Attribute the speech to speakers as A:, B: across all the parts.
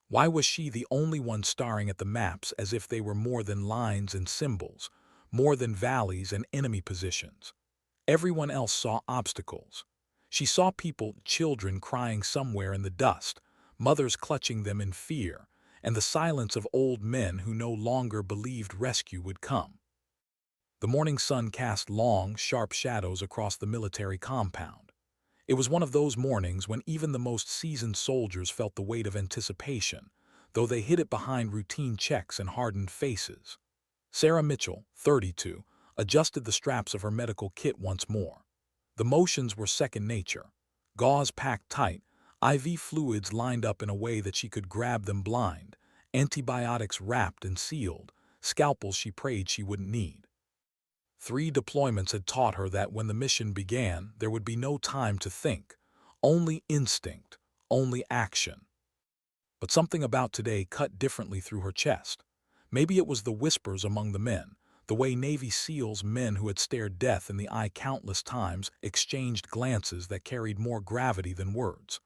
A: Why was she the only one staring at the maps as if they were more than lines and symbols, more than valleys and enemy positions? Everyone else saw obstacles. She saw people, children crying somewhere in the dust, mothers clutching them in fear, and the silence of old men who no longer believed rescue would come. The morning sun cast long, sharp shadows across the military compound. It was one of those mornings when even the most seasoned soldiers felt the weight of anticipation, though they hid it behind routine checks and hardened faces. Sarah Mitchell, 32, adjusted the straps of her medical kit once more. The motions were second nature. Gauze packed tight, IV fluids lined up in a way that she could grab them blind, antibiotics wrapped and sealed, scalpels she prayed she wouldn't need. 3 deployments had taught her that when the mission began, there would be no time to think, only instinct, only action. But something about today cut differently through her chest. Maybe it was the whispers among the men, the way Navy SEALs, men who had stared death in the eye countless times, exchanged glances that carried more gravity than words.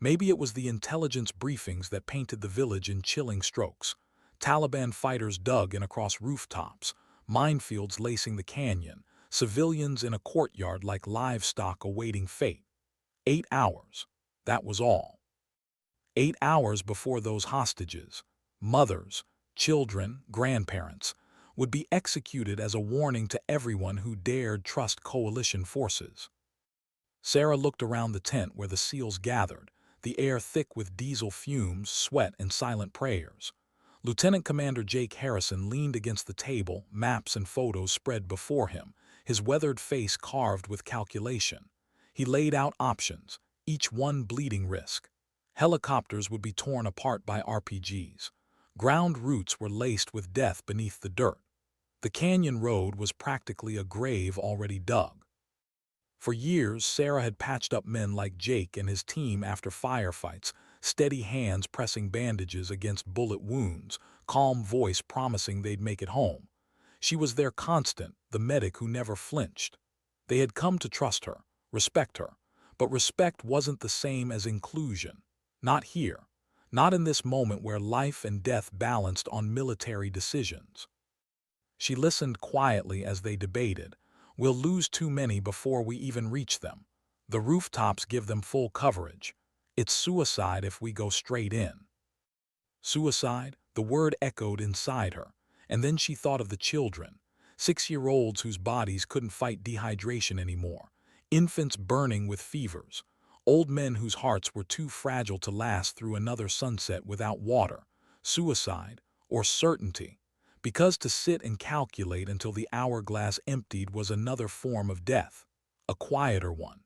A: Maybe it was the intelligence briefings that painted the village in chilling strokes. Taliban fighters dug in across rooftops, minefields lacing the canyon, civilians in a courtyard like livestock awaiting fate. 8 hours. That was all. 8 hours before those hostages, mothers, children, grandparents, would be executed as a warning to everyone who dared trust coalition forces. Sarah looked around the tent where the SEALs gathered, the air thick with diesel fumes, sweat, and silent prayers. Lieutenant Commander Jake Harrison leaned against the table, maps and photos spread before him, his weathered face carved with calculation. He laid out options, each one bleeding risk. Helicopters would be torn apart by RPGs. Ground routes were laced with death beneath the dirt. The canyon road was practically a grave already dug. For years, Sarah had patched up men like Jake and his team after firefights, steady hands pressing bandages against bullet wounds, calm voice promising they'd make it home. She was their constant, the medic who never flinched. They had come to trust her, respect her, but respect wasn't the same as inclusion. Not here. Not in this moment where life and death balanced on military decisions. She listened quietly as they debated. We'll lose too many before we even reach them. The rooftops give them full coverage. It's suicide if we go straight in. Suicide? The word echoed inside her, and then she thought of the children, 6-year-olds whose bodies couldn't fight dehydration anymore, infants burning with fevers, old men whose hearts were too fragile to last through another sunset without water. Suicide, or certainty, because to sit and calculate until the hourglass emptied was another form of death, a quieter one.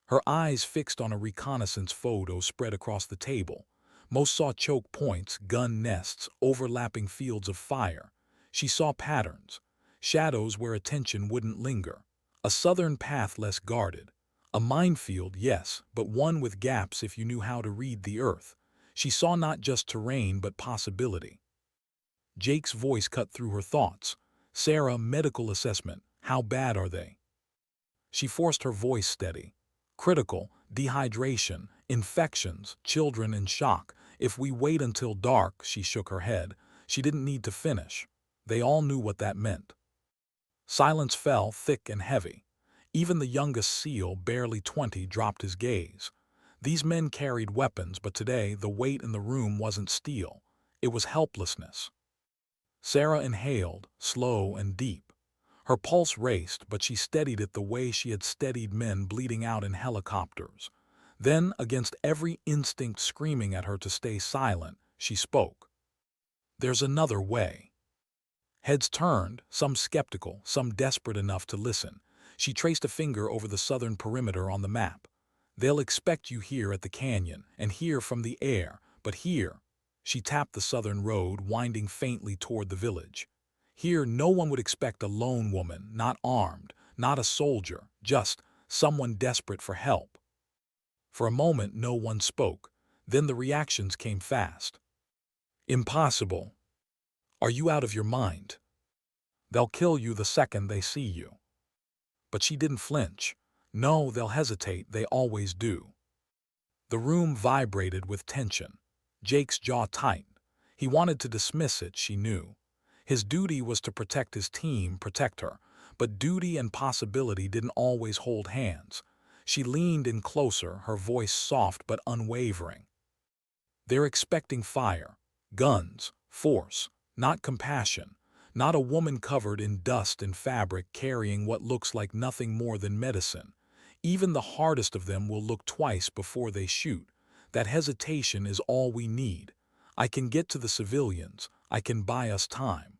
A: Her eyes fixed on a reconnaissance photo spread across the table. Most saw choke points, gun nests, overlapping fields of fire. She saw patterns, shadows where attention wouldn't linger, a southern path less guarded, a minefield, yes, but one with gaps if you knew how to read the earth. She saw not just terrain but possibility. Jake's voice cut through her thoughts. Sarah, medical assessment, how bad are they? She forced her voice steady. Critical, dehydration, infections, children in shock. If we wait until dark, she shook her head. She didn't need to finish. They all knew what that meant. Silence fell thick and heavy. Even the youngest SEAL, barely 20, dropped his gaze. These men carried weapons, but today the weight in the room wasn't steel. It was helplessness. Sarah inhaled, slow and deep. Her pulse raced, but she steadied it the way she had steadied men bleeding out in helicopters. Then, against every instinct screaming at her to stay silent, she spoke. There's another way. Heads turned, some skeptical, some desperate enough to listen. She traced a finger over the southern perimeter on the map. They'll expect you here at the canyon, and here from the air, but here, she tapped the southern road, winding faintly toward the village. Here no one would expect a lone woman, not armed, not a soldier, just someone desperate for help. For a moment no one spoke, then the reactions came fast. Impossible. Are you out of your mind? They'll kill you the second they see you. But she didn't flinch. No, they'll hesitate, they always do. The room vibrated with tension. Jake's jaw tightened. He wanted to dismiss it, she knew. His duty was to protect his team, protect her. But duty and possibility didn't always hold hands. She leaned in closer, her voice soft but unwavering. They're expecting fire, guns, force, not compassion, not a woman covered in dust and fabric carrying what looks like nothing more than medicine. Even the hardest of them will look twice before they shoot. That hesitation is all we need. I can get to the civilians. I can buy us time.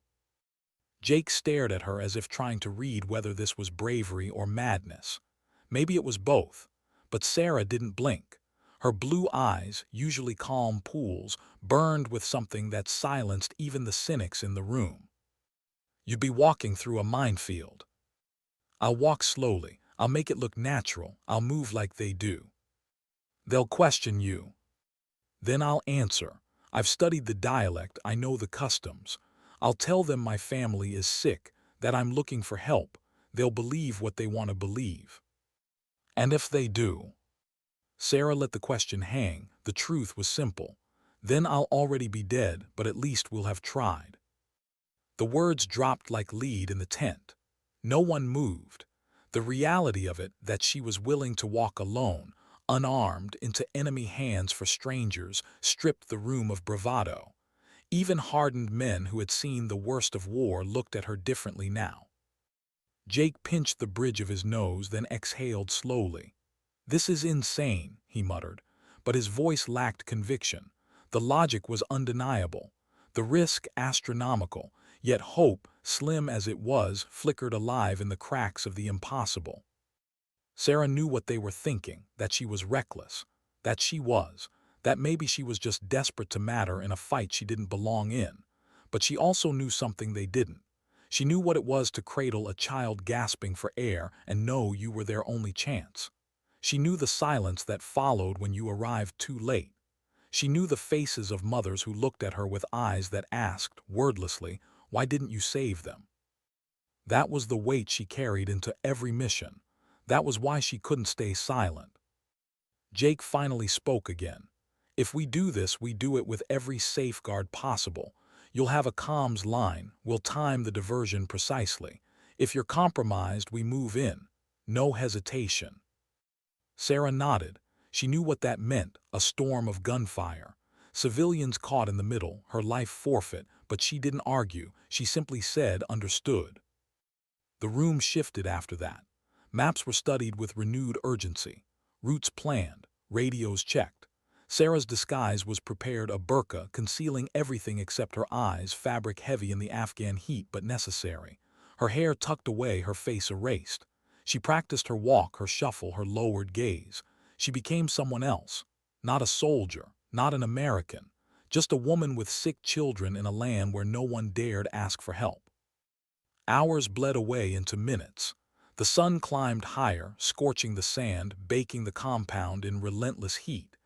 A: Jake stared at her as if trying to read whether this was bravery or madness. Maybe it was both. But Sarah didn't blink. Her blue eyes, usually calm pools, burned with something that silenced even the cynics in the room. You'd be walking through a minefield. I'll walk slowly. I'll make it look natural. I'll move like they do. They'll question you. Then I'll answer. I've studied the dialect. I know the customs. I'll tell them my family is sick, that I'm looking for help. They'll believe what they want to believe. And if they do? Sarah let the question hang. The truth was simple. Then I'll already be dead, but at least we'll have tried. The words dropped like lead in the tent. No one moved. The reality of it, that she was willing to walk alone, unarmed, into enemy hands for strangers, stripped the room of bravado. Even hardened men who had seen the worst of war looked at her differently now. Jake pinched the bridge of his nose, then exhaled slowly. "This is insane," he muttered, but his voice lacked conviction. The logic was undeniable, the risk astronomical, yet hope, slim as it was, flickered alive in the cracks of the impossible. Sarah knew what they were thinking, that she was reckless, that maybe she was just desperate to matter in a fight she didn't belong in. But she also knew something they didn't. She knew what it was to cradle a child gasping for air and know you were their only chance. She knew the silence that followed when you arrived too late. She knew the faces of mothers who looked at her with eyes that asked, wordlessly, why didn't you save them? That was the weight she carried into every mission. That was why she couldn't stay silent. Jake finally spoke again. "If we do this, we do it with every safeguard possible. You'll have a comms line. We'll time the diversion precisely. If you're compromised, we move in. No hesitation." Sarah nodded. She knew what that meant, a storm of gunfire. Civilians caught in the middle, her life forfeit, but she didn't argue. She simply said, "Understood." The room shifted after that. Maps were studied with renewed urgency. Routes planned, radios checked. Sarah's disguise was prepared, a burqa concealing everything except her eyes, fabric heavy in the Afghan heat but necessary. Her hair tucked away, her face erased. She practiced her walk, her shuffle, her lowered gaze. She became someone else. Not a soldier, not an American. Just a woman with sick children in a land where no one dared ask for help. Hours bled away into minutes. The sun climbed higher, scorching the sand, baking the compound in relentless heat.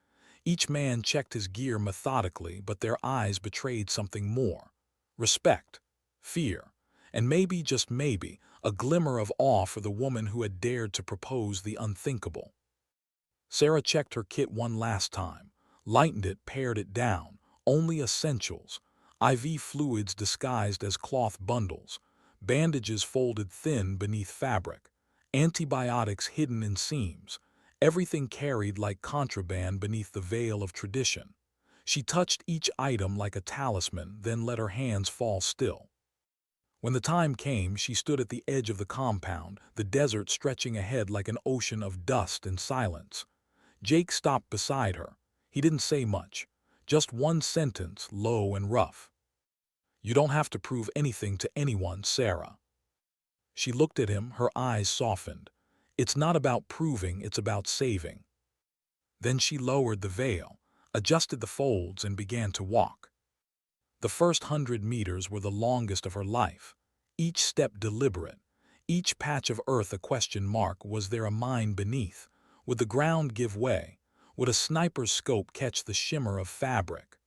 A: Each man checked his gear methodically, but their eyes betrayed something more. Respect, fear, and maybe, just maybe, a glimmer of awe for the woman who had dared to propose the unthinkable. Sarah checked her kit one last time, lightened it, pared it down. Only essentials. IV fluids disguised as cloth bundles. Bandages folded thin beneath fabric. Antibiotics hidden in seams. Everything carried like contraband beneath the veil of tradition. She touched each item like a talisman, then let her hands fall still. When the time came, she stood at the edge of the compound, the desert stretching ahead like an ocean of dust and silence. Jake stopped beside her. He didn't say much. Just one sentence, low and rough. "You don't have to prove anything to anyone, Sarah." She looked at him, her eyes softened. "It's not about proving, it's about saving." Then she lowered the veil, adjusted the folds, and began to walk. The first 100 meters were the longest of her life. Each step deliberate, each patch of earth a question mark. Was there a mine beneath? Would the ground give way? Would a sniper's scope catch the shimmer of fabric?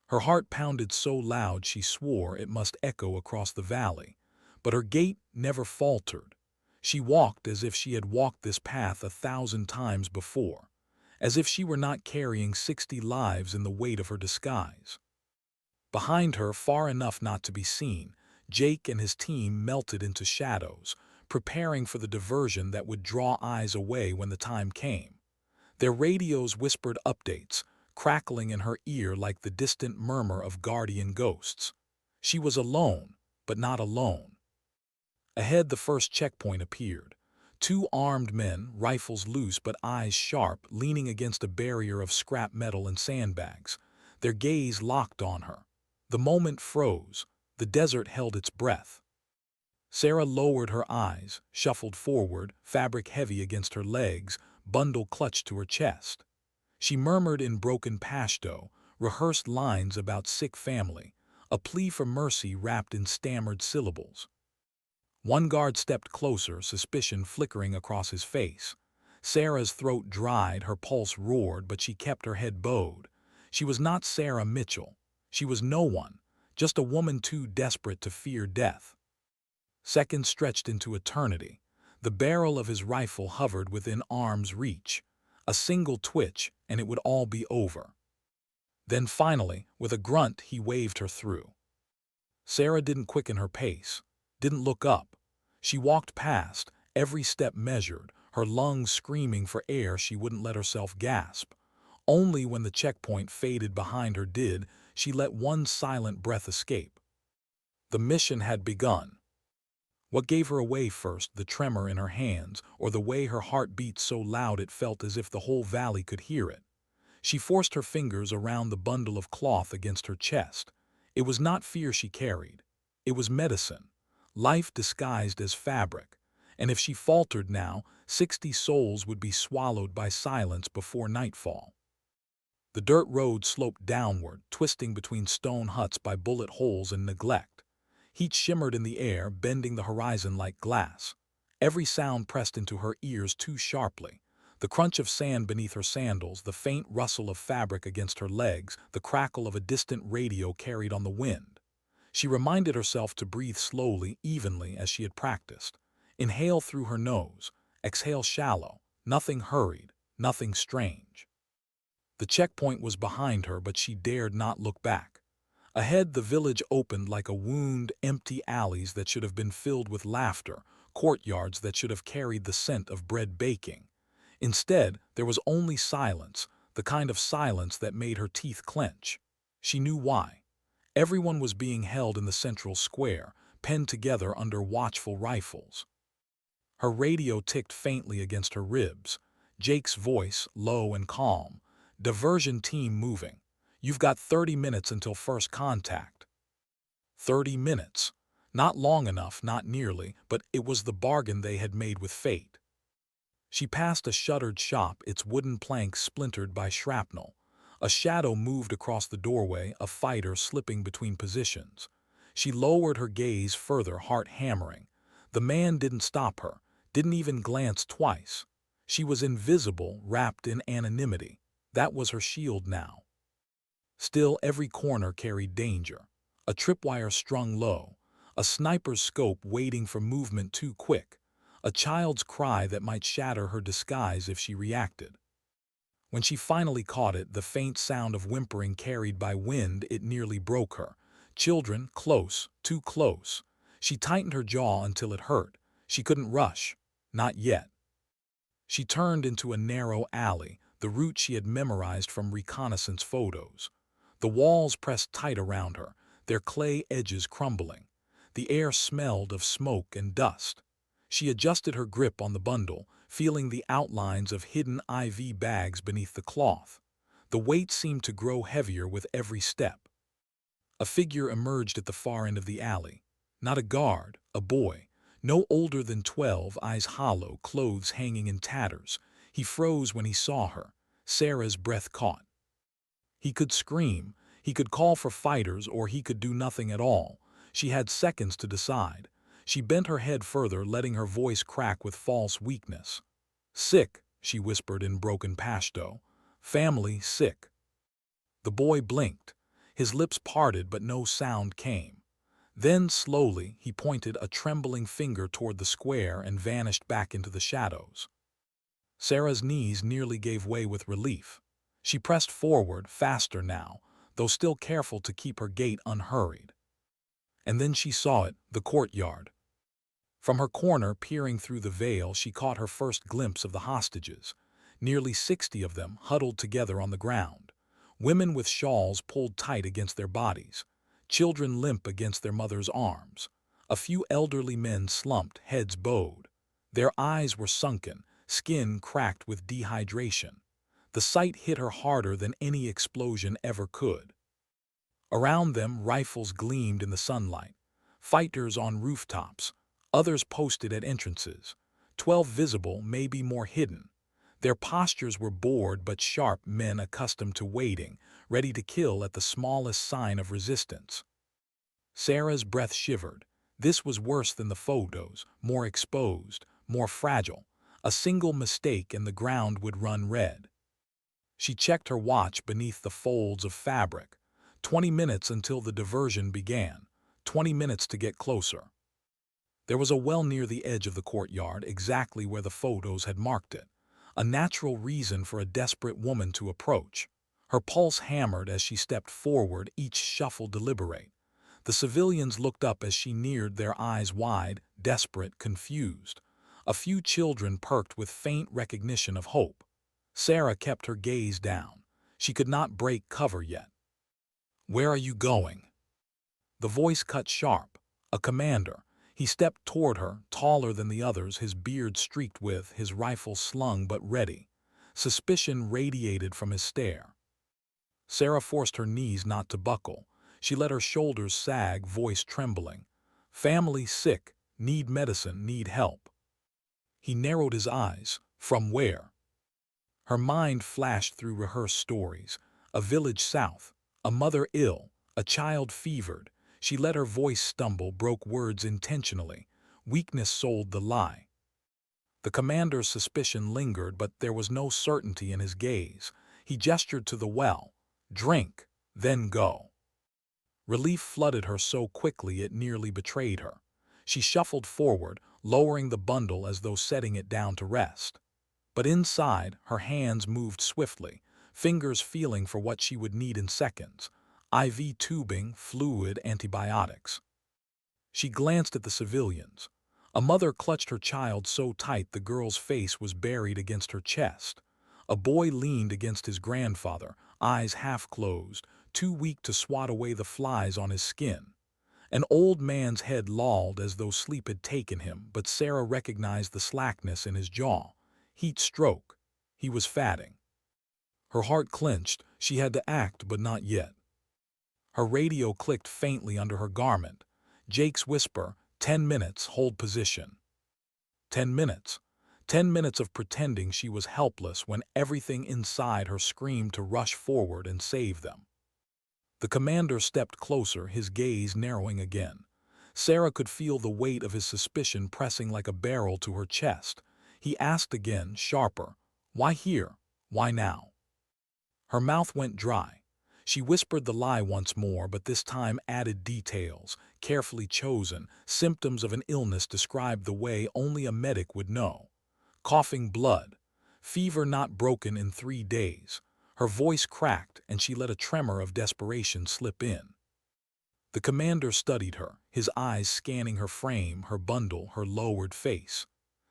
A: Her heart pounded so loud she swore it must echo across the valley. But her gait never faltered. She walked as if she had walked this path 1,000 times before. as if she were not carrying 60 lives in the weight of her disguise. Behind her, far enough not to be seen, Jake and his team melted into shadows, preparing for the diversion that would draw eyes away when the time came. Their radios whispered updates, crackling in her ear like the distant murmur of guardian ghosts. She was alone, but not alone. Ahead, the first checkpoint appeared. Two armed men, rifles loose but eyes sharp, leaning against a barrier of scrap metal and sandbags. Their gaze locked on her. The moment froze. The desert held its breath. Sarah lowered her eyes, shuffled forward, fabric heavy against her legs, bundle clutched to her chest. She murmured in broken Pashto, rehearsed lines about sick family, a plea for mercy wrapped in stammered syllables. One guard stepped closer, suspicion flickering across his face. Sarah's throat dried, her pulse roared, but she kept her head bowed. She was not Sarah Mitchell. She was no one, just a woman too desperate to fear death. Seconds stretched into eternity. The barrel of his rifle hovered within arm's reach. A single twitch, and it would all be over. Then finally, with a grunt, he waved her through. Sarah didn't quicken her pace, didn't look up. She walked past, every step measured, her lungs screaming for air she wouldn't let herself gasp. Only when the checkpoint faded behind her did she let one silent breath escape. The mission had begun. What gave her away first, the tremor in her hands, or the way her heart beat so loud it felt as if the whole valley could hear it? She forced her fingers around the bundle of cloth against her chest. It was not fear she carried. It was medicine, life disguised as fabric. And if she faltered now, 60 souls would be swallowed by silence before nightfall. The dirt road sloped downward, twisting between stone huts by bullet holes and neglect. Heat shimmered in the air, bending the horizon like glass. Every sound pressed into her ears too sharply. The crunch of sand beneath her sandals, the faint rustle of fabric against her legs, the crackle of a distant radio carried on the wind. She reminded herself to breathe slowly, evenly, as she had practiced. Inhale through her nose, exhale shallow, nothing hurried, nothing strange. The checkpoint was behind her, but she dared not look back. Ahead, the village opened like a wound, empty alleys that should have been filled with laughter, courtyards that should have carried the scent of bread baking. Instead, there was only silence, the kind of silence that made her teeth clench. She knew why. Everyone was being held in the central square, penned together under watchful rifles. Her radio ticked faintly against her ribs. Jake's voice, low and calm. "Diversion team moving. You've got 30 minutes until first contact." 30 minutes. Not long enough, not nearly, but it was the bargain they had made with fate. She passed a shuttered shop, its wooden planks splintered by shrapnel. A shadow moved across the doorway, a fighter slipping between positions. She lowered her gaze further, heart hammering. The man didn't stop her, didn't even glance twice. She was invisible, wrapped in anonymity. That was her shield now. Still, every corner carried danger. A tripwire strung low, a sniper's scope waiting for movement too quick, a child's cry that might shatter her disguise if she reacted. When she finally caught it, the faint sound of whimpering carried by wind, it nearly broke her. Children, close, too close. She tightened her jaw until it hurt. She couldn't rush. Not yet. She turned into a narrow alley, the route she had memorized from reconnaissance photos. The walls pressed tight around her, their clay edges crumbling. The air smelled of smoke and dust. She adjusted her grip on the bundle, feeling the outlines of hidden IV bags beneath the cloth. The weight seemed to grow heavier with every step. A figure emerged at the far end of the alley. Not a guard, a boy. No older than 12, eyes hollow, clothes hanging in tatters. He froze when he saw her. Sarah's breath caught. He could scream, he could call for fighters, or he could do nothing at all. She had seconds to decide. She bent her head further, letting her voice crack with false weakness. "Sick," she whispered in broken Pashto. "Family sick." The boy blinked. His lips parted, but no sound came. Then, slowly, he pointed a trembling finger toward the square and vanished back into the shadows. Sarah's knees nearly gave way with relief. She pressed forward, faster now, though still careful to keep her gait unhurried. And then she saw it, the courtyard. From her corner, peering through the veil, she caught her first glimpse of the hostages, nearly 60 of them huddled together on the ground, women with shawls pulled tight against their bodies, children limp against their mothers' arms, a few elderly men slumped, heads bowed. Their eyes were sunken, skin cracked with dehydration. The sight hit her harder than any explosion ever could. Around them, rifles gleamed in the sunlight, fighters on rooftops, others posted at entrances, 12 visible, maybe more hidden. Their postures were bored but sharp, men accustomed to waiting, ready to kill at the smallest sign of resistance. Sarah's breath shivered. This was worse than the photos, more exposed, more fragile. A single mistake and the ground would run red. She checked her watch beneath the folds of fabric. 20 minutes until the diversion began. 20 minutes to get closer. There was a well near the edge of the courtyard, exactly where the photos had marked it. A natural reason for a desperate woman to approach. Her pulse hammered as she stepped forward, each shuffle deliberate. The civilians looked up as she neared, their eyes wide, desperate, confused. A few children perked with faint recognition of hope. Sarah kept her gaze down. She could not break cover yet. "Where are you going?" The voice cut sharp. A commander. He stepped toward her, taller than the others, his beard streaked with, his rifle slung but ready. Suspicion radiated from his stare. Sarah forced her knees not to buckle. She let her shoulders sag, voice trembling. "Family sick, need medicine, need help." He narrowed his eyes. "From where?" Her mind flashed through rehearsed stories. A village south, a mother ill, a child fevered. She let her voice stumble, broke words intentionally. Weakness sold the lie. The commander's suspicion lingered, but there was no certainty in his gaze. He gestured to the well. "Drink, then go." Relief flooded her so quickly it nearly betrayed her. She shuffled forward, lowering the bundle as though setting it down to rest. But inside, her hands moved swiftly, fingers feeling for what she would need in seconds. IV tubing, fluid, antibiotics. She glanced at the civilians. A mother clutched her child so tight the girl's face was buried against her chest. A boy leaned against his grandfather, eyes half closed, too weak to swat away the flies on his skin. An old man's head lolled as though sleep had taken him, but Sarah recognized the slackness in his jaw. Heat stroke. He was fatting. Her heart clenched. She had to act, but not yet. Her radio clicked faintly under her garment. Jake's whisper, 10 minutes, hold position. 10 minutes. 10 minutes of pretending she was helpless when everything inside her screamed to rush forward and save them. The commander stepped closer, his gaze narrowing again. Sarah could feel the weight of his suspicion pressing like a barrel to her chest. He asked again, sharper, "Why here? Why now?" Her mouth went dry. She whispered the lie once more, but this time added details, carefully chosen, symptoms of an illness described the way only a medic would know. Coughing blood. Fever not broken in 3 days. Her voice cracked, and she let a tremor of desperation slip in. The commander studied her, his eyes scanning her frame, her bundle, her lowered face.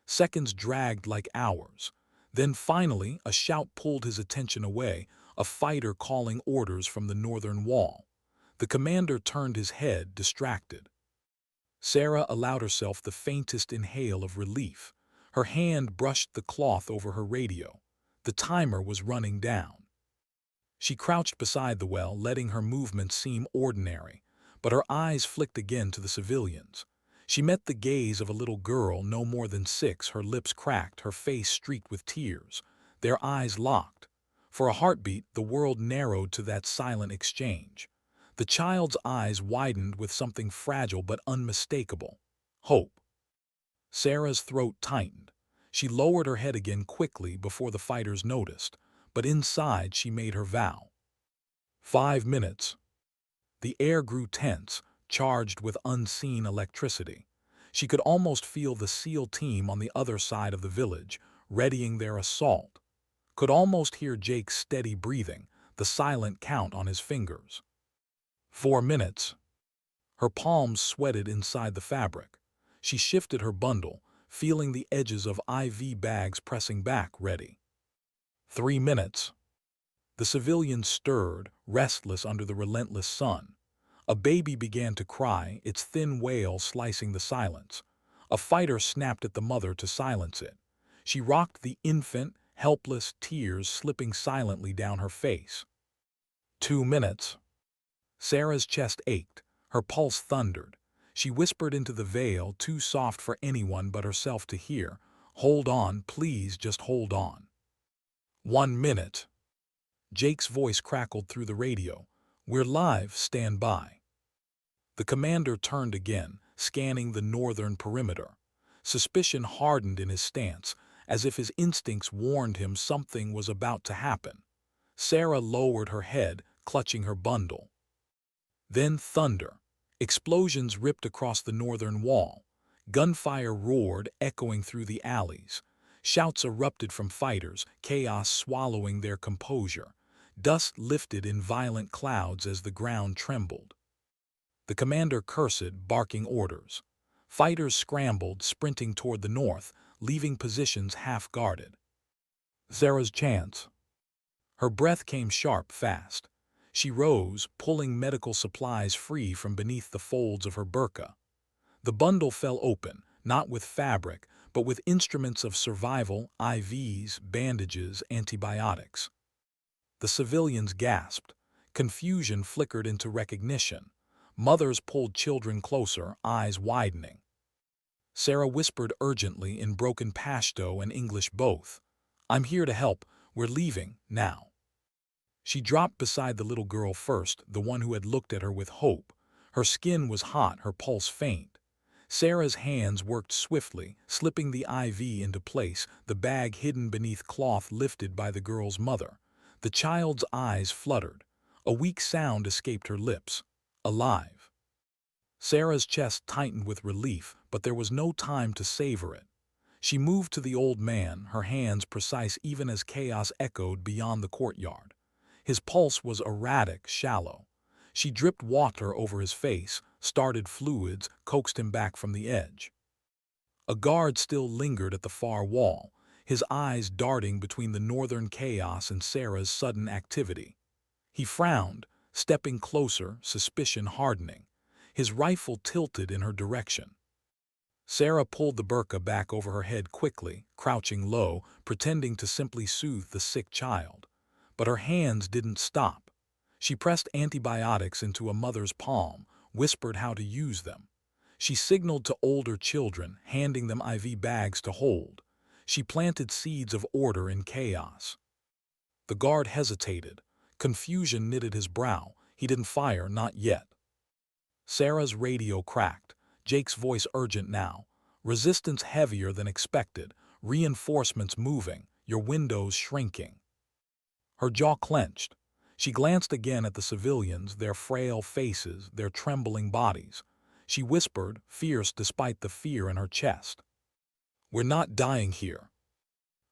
A: Seconds dragged like hours. Then finally, a shout pulled his attention away, a fighter calling orders from the northern wall. The commander turned his head, distracted. Sarah allowed herself the faintest inhale of relief. Her hand brushed the cloth over her radio. The timer was running down. She crouched beside the well, letting her movements seem ordinary, but her eyes flicked again to the civilians. She met the gaze of a little girl no more than 6, her lips cracked, her face streaked with tears. Their eyes locked. For a heartbeat, the world narrowed to that silent exchange. The child's eyes widened with something fragile but unmistakable. Hope. Sarah's throat tightened. She lowered her head again quickly before the fighters noticed, but inside she made her vow. 5 minutes. The air grew tense, charged with unseen electricity. She could almost feel the SEAL team on the other side of the village, readying their assault. Could almost hear Jake's steady breathing, the silent count on his fingers. 4 minutes. Her palms sweated inside the fabric. She shifted her bundle, feeling the edges of IV bags pressing back, ready. 3 minutes. The civilians stirred, restless under the relentless sun. A baby began to cry, its thin wail slicing the silence. A fighter snapped at the mother to silence it. She rocked the infant, helpless, tears slipping silently down her face. 2 minutes. Sarah's chest ached. Her pulse thundered. She whispered into the veil, too soft for anyone but herself to hear, "Hold on, please, just hold on." 1 minute. Jake's voice crackled through the radio. "We're live, stand by." The commander turned again, scanning the northern perimeter. Suspicion hardened in his stance, as if his instincts warned him something was about to happen. Sarah lowered her head, clutching her bundle. Then thunder. Explosions ripped across the northern wall. Gunfire roared, echoing through the alleys. Shouts erupted from fighters, chaos swallowing their composure. Dust lifted in violent clouds as the ground trembled. The commander cursed, barking orders. Fighters scrambled, sprinting toward the north, leaving positions half-guarded. Sarah's chance. Her breath came sharp, fast. She rose, pulling medical supplies free from beneath the folds of her burqa. The bundle fell open, not with fabric, but with instruments of survival, IVs, bandages, antibiotics. The civilians gasped. Confusion flickered into recognition. Mothers pulled children closer, eyes widening. Sarah whispered urgently in broken Pashto and English both, "I'm here to help. We're leaving, now." She dropped beside the little girl first, the one who had looked at her with hope. Her skin was hot, her pulse faint. Sarah's hands worked swiftly, slipping the IV into place, the bag hidden beneath cloth lifted by the girl's mother. The child's eyes fluttered. A weak sound escaped her lips. Alive. Sarah's chest tightened with relief, but there was no time to savor it. She moved to the old man, her hands precise even as chaos echoed beyond the courtyard. His pulse was erratic, shallow. She dripped water over his face, started fluids, coaxed him back from the edge. A guard still lingered at the far wall, his eyes darting between the northern chaos and Sarah's sudden activity. He frowned, stepping closer, suspicion hardening. His rifle tilted in her direction. Sarah pulled the burqa back over her head quickly, crouching low, pretending to simply soothe the sick child. But her hands didn't stop. She pressed antibiotics into a mother's palm, whispered how to use them. She signaled to older children, handing them IV bags to hold. She planted seeds of order in chaos. The guard hesitated. Confusion knitted his brow. He didn't fire, not yet. Sarah's radio cracked. Jake's voice urgent now. Resistance heavier than expected. Reinforcements moving. Your windows shrinking. Her jaw clenched. She glanced again at the civilians, their frail faces, their trembling bodies. She whispered, fierce despite the fear in her chest, "We're not dying here."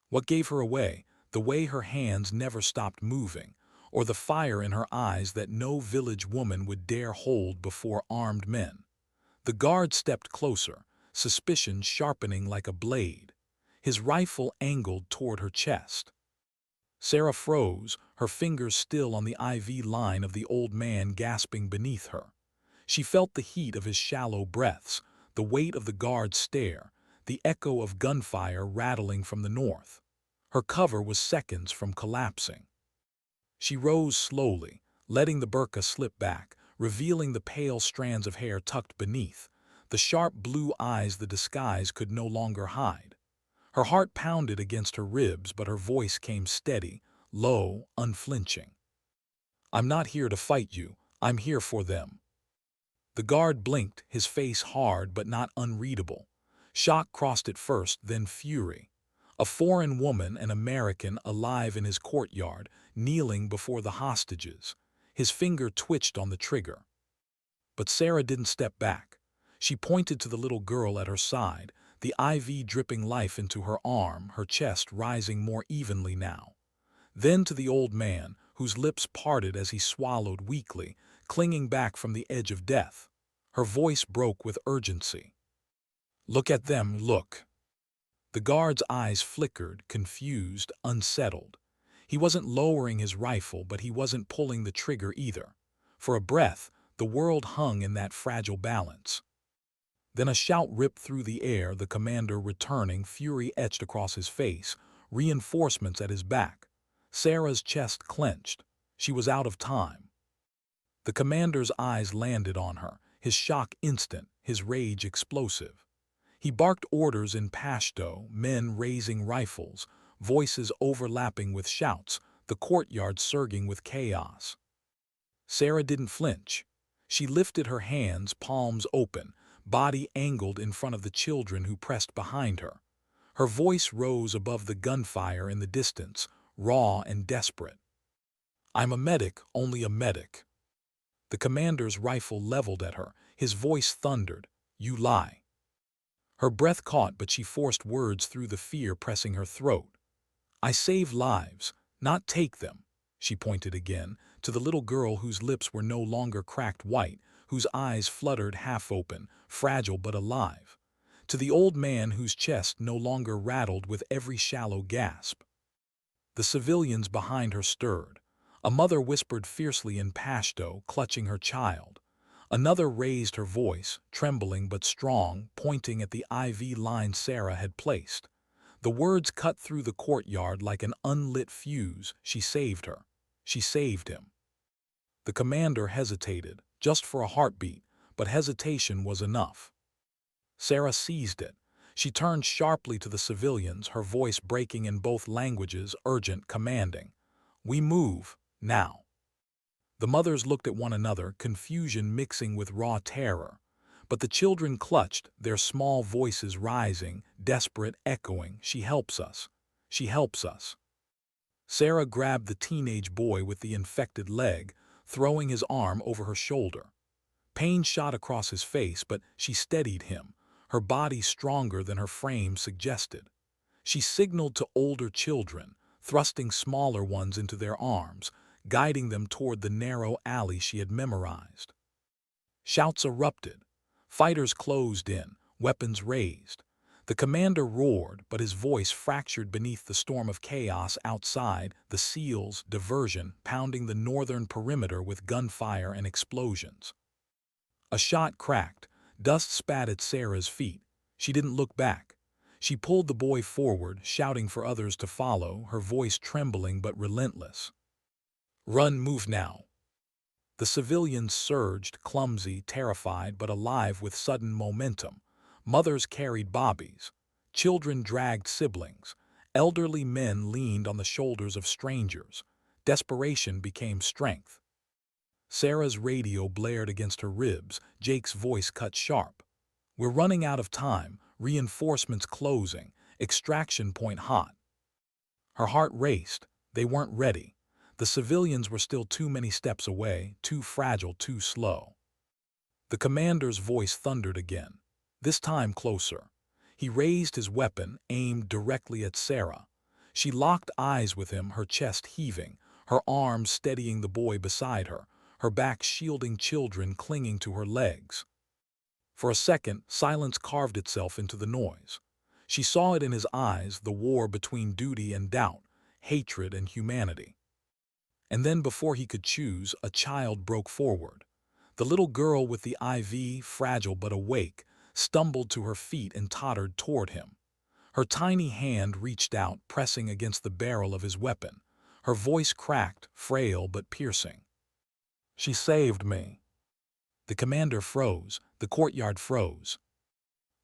A: What gave her away? The way her hands never stopped moving, or the fire in her eyes that no village woman would dare hold before armed men. The guard stepped closer, suspicion sharpening like a blade. His rifle angled toward her chest. Sarah froze, her fingers still on the IV line of the old man gasping beneath her. She felt the heat of his shallow breaths, the weight of the guard's stare, the echo of gunfire rattling from the north. Her cover was seconds from collapsing. She rose slowly, letting the burqa slip back, revealing the pale strands of hair tucked beneath, the sharp blue eyes the disguise could no longer hide. Her heart pounded against her ribs, but her voice came steady, low, unflinching. "I'm not here to fight you. I'm here for them." The guard blinked, his face hard but not unreadable. Shock crossed it first, then fury. A foreign woman, an American, alive in his courtyard, kneeling before the hostages. His finger twitched on the trigger. But Sarah didn't step back. She pointed to the little girl at her side, the IV dripping life into her arm, her chest rising more evenly now. Then to the old man, whose lips parted as he swallowed weakly, clinging back from the edge of death. Her voice broke with urgency. "Look at them, look." The guard's eyes flickered, confused, unsettled. He wasn't lowering his rifle, but he wasn't pulling the trigger either. For a breath, the world hung in that fragile balance. Then a shout ripped through the air, the commander returning, fury etched across his face, reinforcements at his back. Sarah's chest clenched. She was out of time. The commander's eyes landed on her, his shock instant, his rage explosive. He barked orders in Pashto, men raising rifles, voices overlapping with shouts, the courtyard surging with chaos. Sarah didn't flinch. She lifted her hands, palms open, body angled in front of the children who pressed behind her. Her voice rose above the gunfire in the distance, raw and desperate. "I'm a medic, only a medic." The commander's rifle leveled at her, his voice thundered, "You lie." Her breath caught, but she forced words through the fear pressing her throat. "I save lives, not take them." She pointed again, to the little girl whose lips were no longer cracked white, whose eyes fluttered half open, fragile but alive. To the old man whose chest no longer rattled with every shallow gasp. The civilians behind her stirred. A mother whispered fiercely in Pashto, clutching her child. Another raised her voice, trembling but strong, pointing at the IV line Sarah had placed. The words cut through the courtyard like an unlit fuse. She saved her. She saved him. The commander hesitated, just for a heartbeat, but hesitation was enough. Sarah seized it. She turned sharply to the civilians, her voice breaking in both languages, urgent, commanding. "We move, now." The mothers looked at one another, confusion mixing with raw terror. But the children clutched, their small voices rising, desperate, echoing, "She helps us. She helps us." Sarah grabbed the teenage boy with the infected leg, throwing his arm over her shoulder. Pain shot across his face, but she steadied him, her body stronger than her frame suggested. She signaled to older children, thrusting smaller ones into their arms, guiding them toward the narrow alley she had memorized. Shouts erupted. Fighters closed in, weapons raised. The commander roared, but his voice fractured beneath the storm of chaos outside, the SEALs, diversion, pounding the northern perimeter with gunfire and explosions. A shot cracked. Dust spat at Sarah's feet. She didn't look back. She pulled the boy forward, shouting for others to follow, her voice trembling but relentless. "Run, move now." The civilians surged, clumsy, terrified, but alive with sudden momentum. Mothers carried bobbies. Children dragged siblings. Elderly men leaned on the shoulders of strangers. Desperation became strength. Sarah's radio blared against her ribs, Jake's voice cut sharp. "We're running out of time, reinforcements closing, extraction point hot." Her heart raced. They weren't ready. The civilians were still too many steps away, too fragile, too slow. The commander's voice thundered again, this time closer. He raised his weapon, aimed directly at Sarah. She locked eyes with him, her chest heaving, her arms steadying the boy beside her, her back shielding children clinging to her legs. For a second, silence carved itself into the noise. She saw it in his eyes, the war between duty and doubt, hatred and humanity. And then before he could choose, a child broke forward. The little girl with the IV, fragile but awake, stumbled to her feet and tottered toward him. Her tiny hand reached out, pressing against the barrel of his weapon. Her voice cracked, frail but piercing. "She saved me." The commander froze. The courtyard froze.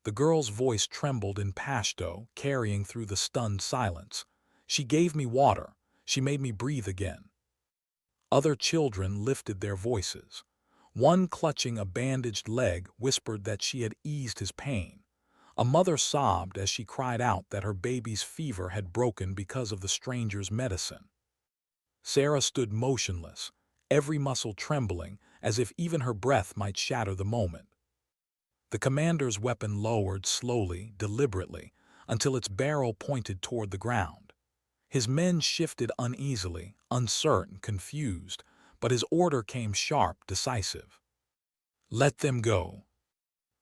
A: The girl's voice trembled in Pashto, carrying through the stunned silence. "She gave me water. She made me breathe again." Other children lifted their voices. One, clutching a bandaged leg, whispered that she had eased his pain. A mother sobbed as she cried out that her baby's fever had broken because of the stranger's medicine. Sarah stood motionless, every muscle trembling, as if even her breath might shatter the moment. The commander's weapon lowered slowly, deliberately, until its barrel pointed toward the ground. His men shifted uneasily, uncertain, confused, but his order came sharp, decisive. "Let them go."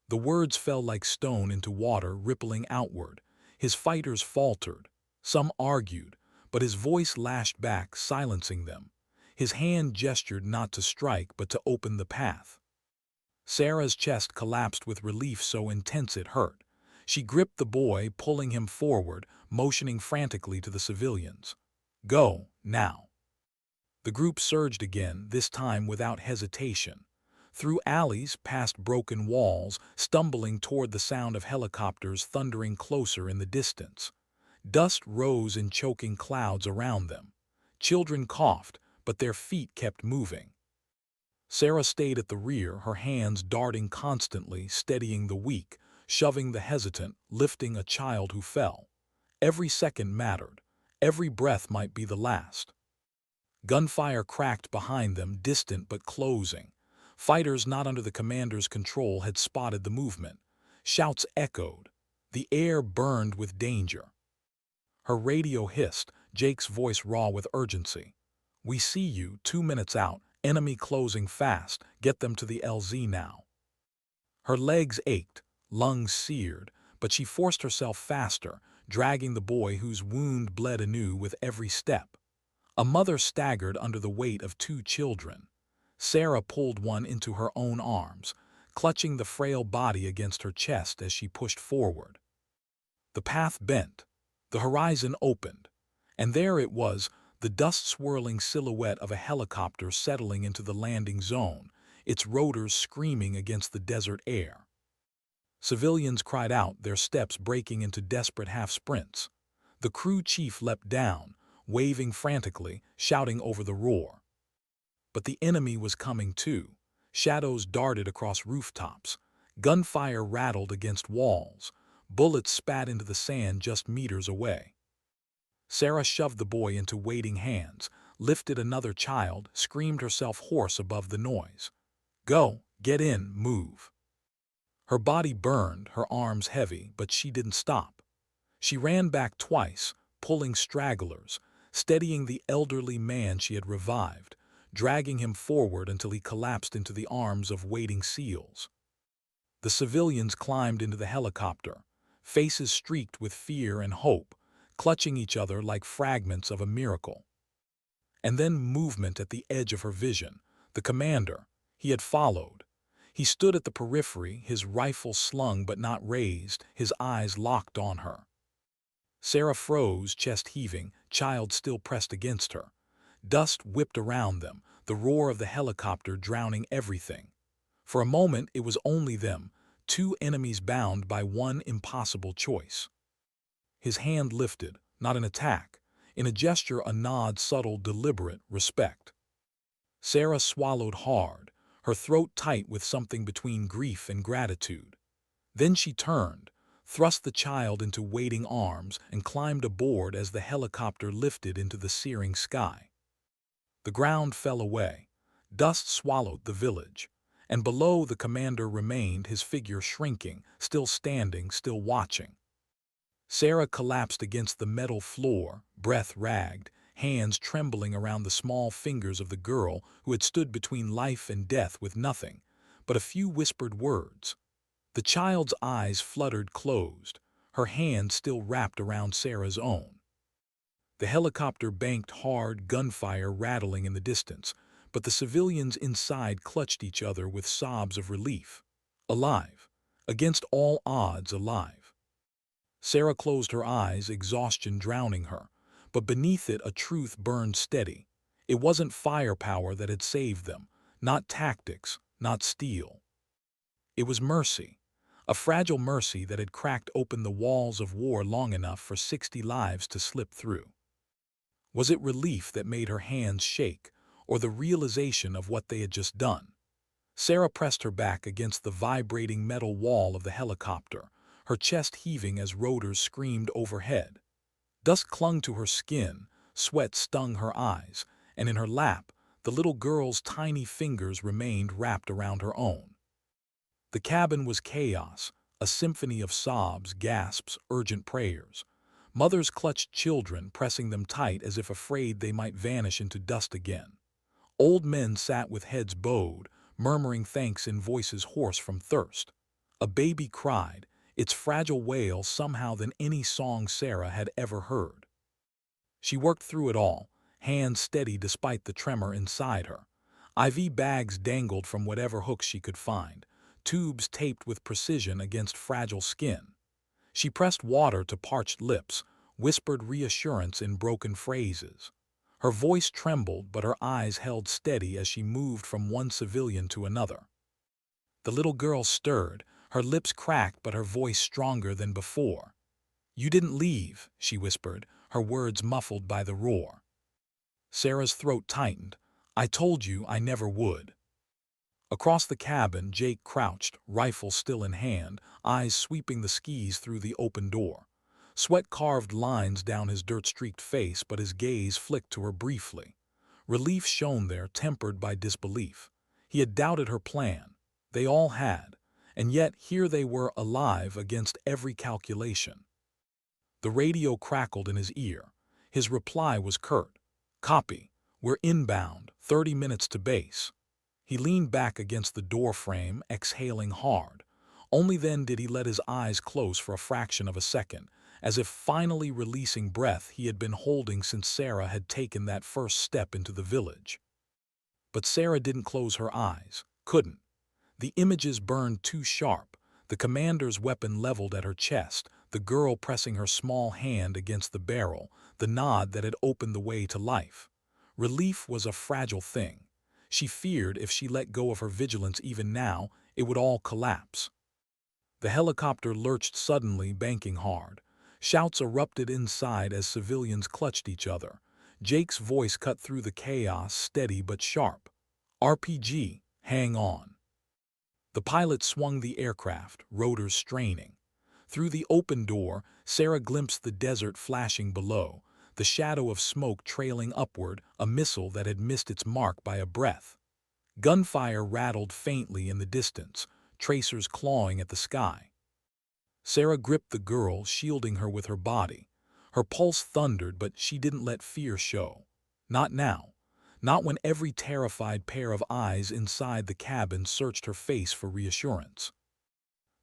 A: The words fell like stone into water, rippling outward. His fighters faltered. Some argued, but his voice lashed back, silencing them. His hand gestured not to strike, but to open the path. Sarah's chest collapsed with relief so intense it hurt. She gripped the boy, pulling him forward, motioning frantically to the civilians. "Go, now." The group surged again, this time without hesitation. Through alleys, past broken walls, stumbling toward the sound of helicopters thundering closer in the distance. Dust rose in choking clouds around them. Children coughed, but their feet kept moving. Sarah stayed at the rear, her hands darting constantly, steadying the weak, shoving the hesitant, lifting a child who fell. Every second mattered. Every breath might be the last. Gunfire cracked behind them, distant but closing. Fighters not under the commander's control had spotted the movement. Shouts echoed. The air burned with danger. Her radio hissed, Jake's voice raw with urgency. "We see you, 2 minutes out. Enemy closing fast. Get them to the LZ now." Her legs ached, lungs seared, but she forced herself faster, dragging the boy whose wound bled anew with every step. A mother staggered under the weight of 2 children. Sarah pulled one into her own arms, clutching the frail body against her chest as she pushed forward. The path bent. The horizon opened. And there it was, the dust-swirling silhouette of a helicopter settling into the landing zone, its rotors screaming against the desert air. Civilians cried out, their steps breaking into desperate half-sprints. The crew chief leapt down, waving frantically, shouting over the roar. But the enemy was coming too. Shadows darted across rooftops. Gunfire rattled against walls. Bullets spat into the sand just meters away. Sarah shoved the boy into waiting hands, lifted another child, screamed herself hoarse above the noise. "Go, get in, move." Her body burned, her arms heavy, but she didn't stop. She ran back twice, pulling stragglers, steadying the elderly man she had revived, dragging him forward until he collapsed into the arms of waiting SEALs. The civilians climbed into the helicopter, faces streaked with fear and hope, clutching each other like fragments of a miracle. And then movement at the edge of her vision. The commander, he had followed. He stood at the periphery, his rifle slung but not raised, his eyes locked on her. Sarah froze, chest heaving, child still pressed against her. Dust whipped around them, the roar of the helicopter drowning everything. For a moment it was only them, 2 enemies bound by one impossible choice. His hand lifted, not an attack, in a gesture, a nod, subtle, deliberate, respect. Sarah swallowed hard, her throat tight with something between grief and gratitude. Then she turned, thrust the child into waiting arms, and climbed aboard as the helicopter lifted into the searing sky. The ground fell away. Dust swallowed the village. And below the commander remained, his figure shrinking, still standing, still watching. Sarah collapsed against the metal floor, breath ragged, hands trembling around the small fingers of the girl who had stood between life and death with nothing but a few whispered words. The child's eyes fluttered closed, her hand still wrapped around Sarah's own. The helicopter banked hard, gunfire rattling in the distance, but the civilians inside clutched each other with sobs of relief. Alive. Against all odds, alive. Sarah closed her eyes, exhaustion drowning her, but beneath it a truth burned steady. It wasn't firepower that had saved them, not tactics, not steel. It was mercy, a fragile mercy that had cracked open the walls of war long enough for 60 lives to slip through. Was it relief that made her hands shake, or the realization of what they had just done? Sarah pressed her back against the vibrating metal wall of the helicopter, her chest heaving as rotors screamed overhead. Dust clung to her skin, sweat stung her eyes, and in her lap, the little girl's tiny fingers remained wrapped around her own. The cabin was chaos, a symphony of sobs, gasps, urgent prayers. Mothers clutched children, pressing them tight as if afraid they might vanish into dust again. Old men sat with heads bowed, murmuring thanks in voices hoarse from thirst. A baby cried, its fragile wail somehow than any song Sarah had ever heard. She worked through it all, hands steady despite the tremor inside her. IV bags dangled from whatever hooks she could find, tubes taped with precision against fragile skin. She pressed water to parched lips, whispered reassurance in broken phrases. Her voice trembled, but her eyes held steady as she moved from one civilian to another. The little girl stirred, her lips cracked but her voice stronger than before. "You didn't leave," she whispered, her words muffled by the roar. Sarah's throat tightened. "I told you I never would." Across the cabin, Jake crouched, rifle still in hand, eyes sweeping the skis through the open door. Sweat carved lines down his dirt-streaked face, but his gaze flicked to her briefly. Relief shone there, tempered by disbelief. He had doubted her plan. They all had. And yet here they were, alive against every calculation. The radio crackled in his ear. His reply was curt. "Copy. We're inbound, 30 minutes to base." He leaned back against the doorframe, exhaling hard. Only then did he let his eyes close for a fraction of a second, as if finally releasing breath he had been holding since Sarah had taken that first step into the village. But Sarah didn't close her eyes. Couldn't. The images burned too sharp, the commander's weapon leveled at her chest, the girl pressing her small hand against the barrel, the nod that had opened the way to life. Relief was a fragile thing. She feared if she let go of her vigilance even now, it would all collapse. The helicopter lurched suddenly, banking hard. Shouts erupted inside as civilians clutched each other. Jake's voice cut through the chaos, steady but sharp. "RPG, hang on." The pilot swung the aircraft, rotors straining. Through the open door, Sarah glimpsed the desert flashing below, the shadow of smoke trailing upward, a missile that had missed its mark by a breath. Gunfire rattled faintly in the distance, tracers clawing at the sky. Sarah gripped the girl, shielding her with her body. Her pulse thundered, but she didn't let fear show. Not now. Not when every terrified pair of eyes inside the cabin searched her face for reassurance.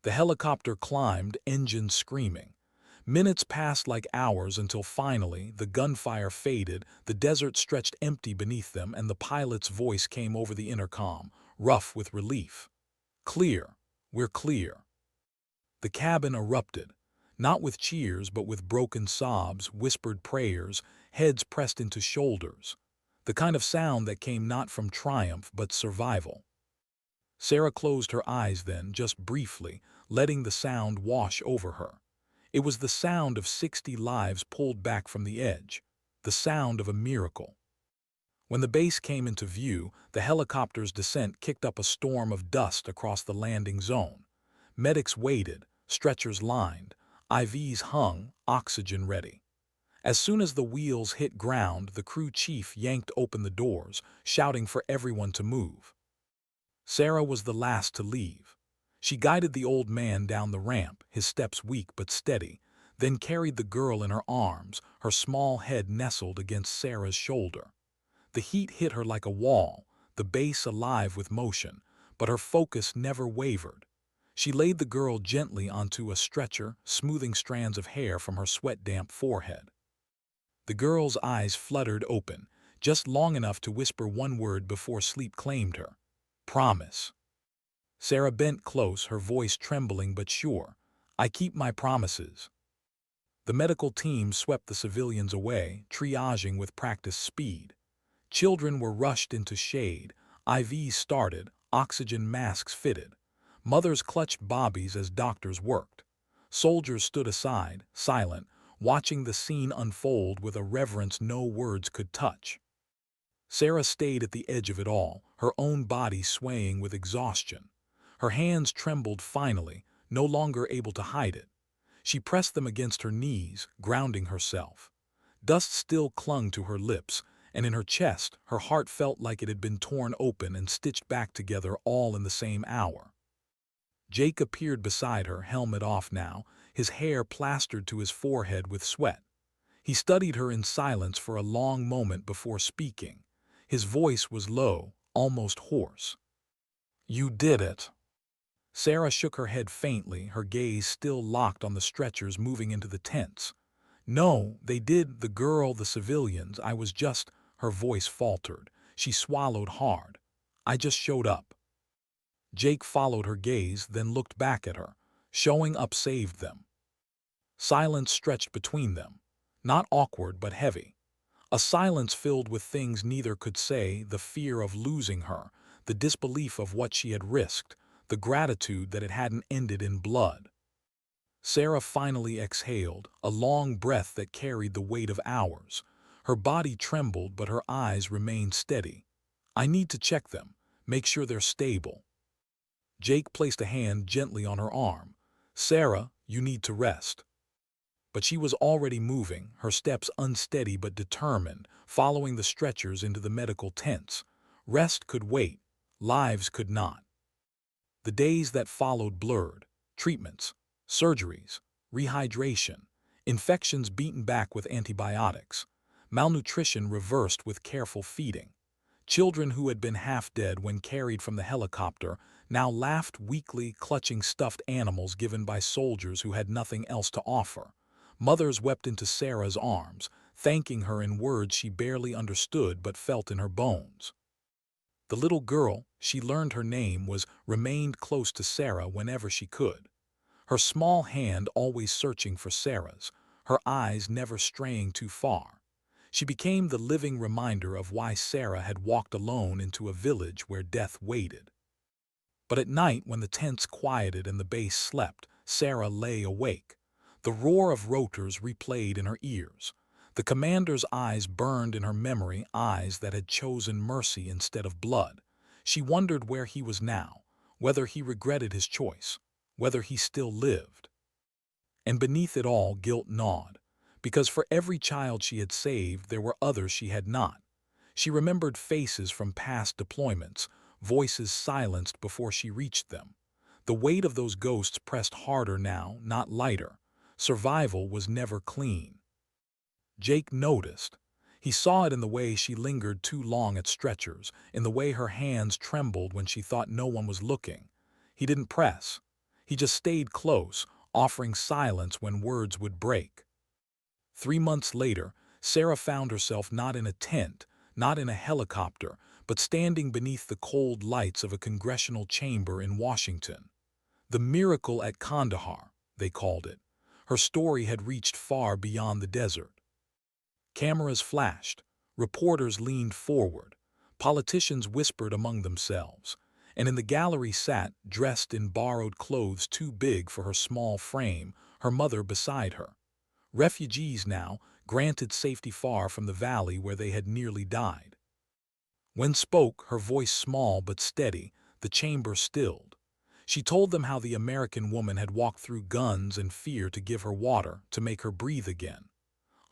A: The helicopter climbed, engines screaming. Minutes passed like hours until finally the gunfire faded, the desert stretched empty beneath them, and the pilot's voice came over the intercom, rough with relief. "Clear. We're clear." The cabin erupted, not with cheers but with broken sobs, whispered prayers, heads pressed into shoulders. The kind of sound that came not from triumph but survival. Sarah closed her eyes then, just briefly, letting the sound wash over her. It was the sound of 60 lives pulled back from the edge, the sound of a miracle. When the base came into view, the helicopter's descent kicked up a storm of dust across the landing zone. Medics waited, stretchers lined, IVs hung, oxygen ready. As soon as the wheels hit ground, the crew chief yanked open the doors, shouting for everyone to move. Sarah was the last to leave. She guided the old man down the ramp, his steps weak but steady, then carried the girl in her arms, her small head nestled against Sarah's shoulder. The heat hit her like a wall, the base alive with motion, but her focus never wavered. She laid the girl gently onto a stretcher, smoothing strands of hair from her sweat-damp forehead. The girl's eyes fluttered open, just long enough to whisper one word before sleep claimed her. "Promise." Sarah bent close, her voice trembling but sure. "I keep my promises." The medical team swept the civilians away, triaging with practiced speed. Children were rushed into shade, IVs started, oxygen masks fitted. Mothers clutched bobbies as doctors worked. Soldiers stood aside, silent, watching the scene unfold with a reverence no words could touch. Sarah stayed at the edge of it all, her own body swaying with exhaustion. Her hands trembled finally, no longer able to hide it. She pressed them against her knees, grounding herself. Dust still clung to her lips, and in her chest, her heart felt like it had been torn open and stitched back together all in the same hour. Jake appeared beside her, helmet off now, his hair plastered to his forehead with sweat. He studied her in silence for a long moment before speaking. His voice was low, almost hoarse. "You did it." Sarah shook her head faintly, her gaze still locked on the stretchers moving into the tents. "No, they did, the girl, the civilians. I was just—" Her voice faltered. She swallowed hard. "I just showed up." Jake followed her gaze, then looked back at her. Showing up saved them. Silence stretched between them. Not awkward, but heavy. A silence filled with things neither could say, the fear of losing her, the disbelief of what she had risked, the gratitude that it hadn't ended in blood. Sarah finally exhaled, a long breath that carried the weight of hours. Her body trembled, but her eyes remained steady. "I need to check them, make sure they're stable." Jake placed a hand gently on her arm. "Sarah, you need to rest." But she was already moving, her steps unsteady but determined, following the stretchers into the medical tents. Rest could wait, lives could not. The days that followed blurred. Treatments, surgeries, rehydration, infections beaten back with antibiotics, malnutrition reversed with careful feeding. Children who had been half dead when carried from the helicopter now laughed weakly, clutching stuffed animals given by soldiers who had nothing else to offer. Mothers wept into Sarah's arms, thanking her in words she barely understood but felt in her bones. The little girl, she learned her name, remained close to Sarah whenever she could. Her small hand always searching for Sarah's, her eyes never straying too far. She became the living reminder of why Sarah had walked alone into a village where death waited. But at night, when the tents quieted and the base slept, Sarah lay awake. The roar of rotors replayed in her ears. The commander's eyes burned in her memory, eyes that had chosen mercy instead of blood. She wondered where he was now, whether he regretted his choice, whether he still lived. And beneath it all, guilt gnawed, because for every child she had saved, there were others she had not. She remembered faces from past deployments, voices silenced before she reached them. The weight of those ghosts pressed harder now, not lighter. Survival was never clean. Jake noticed. He saw it in the way she lingered too long at stretchers, in the way her hands trembled when she thought no one was looking. He didn't press. He just stayed close, offering silence when words would break. 3 months later, Sarah found herself not in a tent, not in a helicopter, but standing beneath the cold lights of a congressional chamber in Washington. The miracle at Kandahar, they called it. Her story had reached far beyond the desert. Cameras flashed, reporters leaned forward, politicians whispered among themselves, and in the gallery sat, dressed in borrowed clothes too big for her small frame, her mother beside her. Refugees now, granted safety far from the valley where they had nearly died. When spoke, her voice small but steady, the chamber stilled. She told them how the American woman had walked through guns and fear to give her water, to make her breathe again.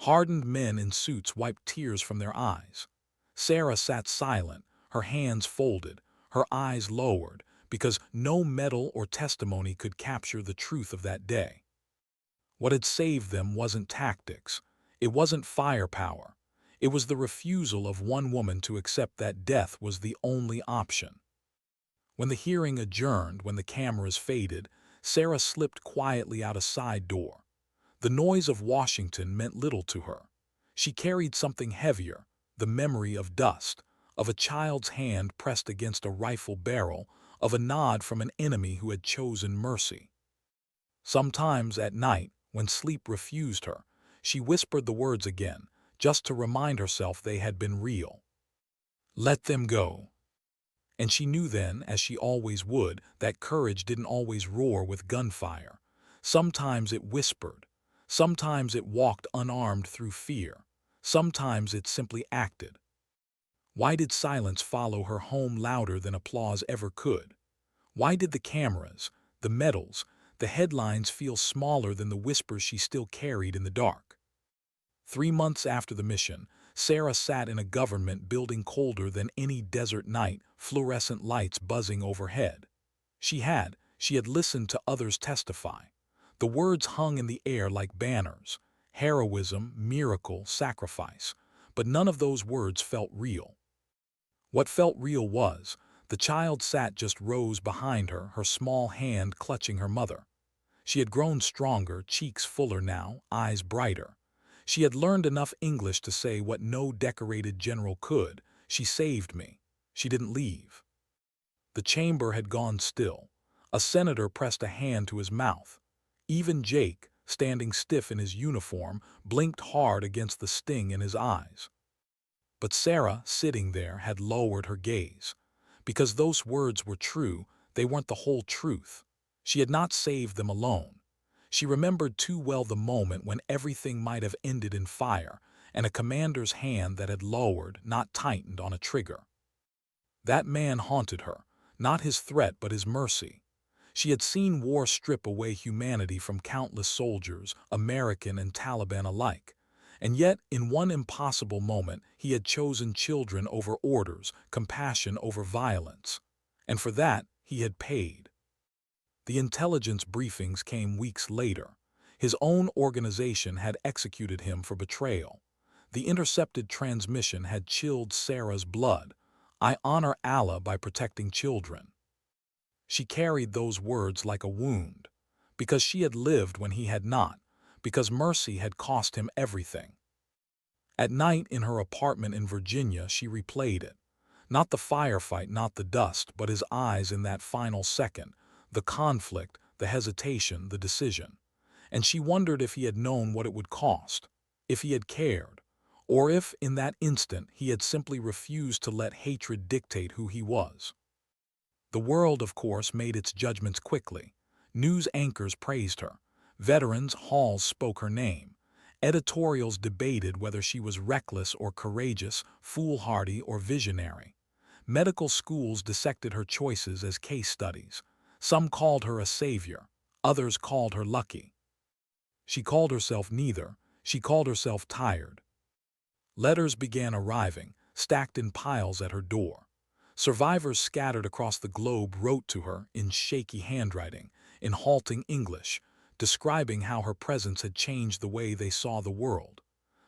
A: Hardened men in suits wiped tears from their eyes. Sarah sat silent, her hands folded, her eyes lowered, because no medal or testimony could capture the truth of that day. What had saved them wasn't tactics. It wasn't firepower. It was the refusal of one woman to accept that death was the only option. When the hearing adjourned, when the cameras faded, Sarah slipped quietly out a side door. The noise of Washington meant little to her. She carried something heavier, the memory of dust, of a child's hand pressed against a rifle barrel, of a nod from an enemy who had chosen mercy. Sometimes at night, when sleep refused her, she whispered the words again, just to remind herself they had been real. "Let them go." And she knew then, as she always would, that courage didn't always roar with gunfire. Sometimes it whispered. Sometimes it walked unarmed through fear. Sometimes it simply acted. Why did silence follow her home louder than applause ever could? Why did the cameras, the medals, the headlines feel smaller than the whispers she still carried in the dark? 3 months after the mission, Sarah sat in a government building colder than any desert night, fluorescent lights buzzing overhead. She had listened to others testify. The words hung in the air like banners: heroism, miracle, sacrifice. But none of those words felt real. What felt real was, the child sat just rows behind her, her small hand clutching her mother. She had grown stronger, cheeks fuller now, eyes brighter. She had learned enough English to say what no decorated general could: "She saved me." She didn't leave. The chamber had gone still. A senator pressed a hand to his mouth. Even Jake, standing stiff in his uniform, blinked hard against the sting in his eyes. But Sarah, sitting there, had lowered her gaze. Because those words were true, they weren't the whole truth. She had not saved them alone. She remembered too well the moment when everything might have ended in fire, and a commander's hand that had lowered, not tightened, on a trigger. That man haunted her, not his threat but his mercy. She had seen war strip away humanity from countless soldiers, American and Taliban alike. And yet, in one impossible moment, he had chosen children over orders, compassion over violence. And for that, he had paid. The intelligence briefings came weeks later. His own organization had executed him for betrayal. The intercepted transmission had chilled Sarah's blood. "I honor Allah by protecting children." She carried those words like a wound, because she had lived when he had not, because mercy had cost him everything. At night in her apartment in Virginia, she replayed it. Not the firefight, not the dust, but his eyes in that final second, the conflict, the hesitation, the decision. And she wondered if he had known what it would cost, if he had cared, or if, in that instant, he had simply refused to let hatred dictate who he was. The world, of course, made its judgments quickly. News anchors praised her. Veterans' halls spoke her name. Editorials debated whether she was reckless or courageous, foolhardy or visionary. Medical schools dissected her choices as case studies. Some called her a savior. Others called her lucky. She called herself neither. She called herself tired. Letters began arriving, stacked in piles at her door. Survivors scattered across the globe wrote to her in shaky handwriting, in halting English, describing how her presence had changed the way they saw the world.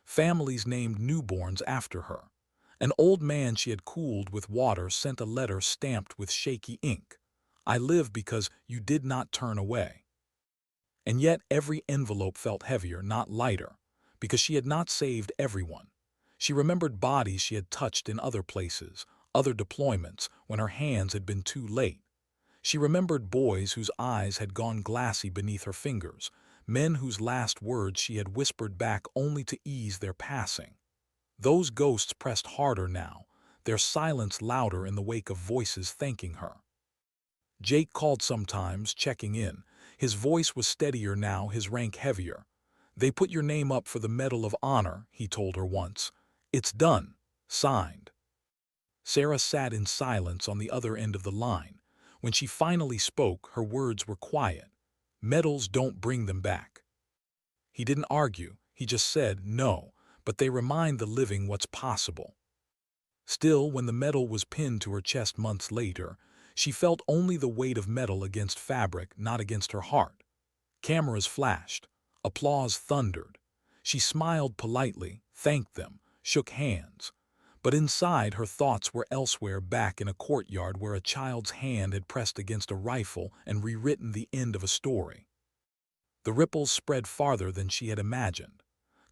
A: Families named newborns after her. An old man she had cooled with water sent a letter stamped with shaky ink. "I live because you did not turn away." And yet every envelope felt heavier, not lighter, because she had not saved everyone. She remembered bodies she had touched in other places, other deployments, when her hands had been too late. She remembered boys whose eyes had gone glassy beneath her fingers, men whose last words she had whispered back only to ease their passing. Those ghosts pressed harder now, their silence louder in the wake of voices thanking her. Jake called sometimes, checking in. His voice was steadier now, his rank heavier. "They put your name up for the Medal of Honor," he told her once. "It's done. Signed." Sarah sat in silence on the other end of the line. When she finally spoke, her words were quiet. "Medals don't bring them back." He didn't argue, he just said, "No, but they remind the living what's possible." Still, when the medal was pinned to her chest months later, she felt only the weight of metal against fabric, not against her heart. Cameras flashed. Applause thundered. She smiled politely, thanked them, shook hands. But inside, her thoughts were elsewhere, back in a courtyard where a child's hand had pressed against a rifle and rewritten the end of a story. The ripples spread farther than she had imagined.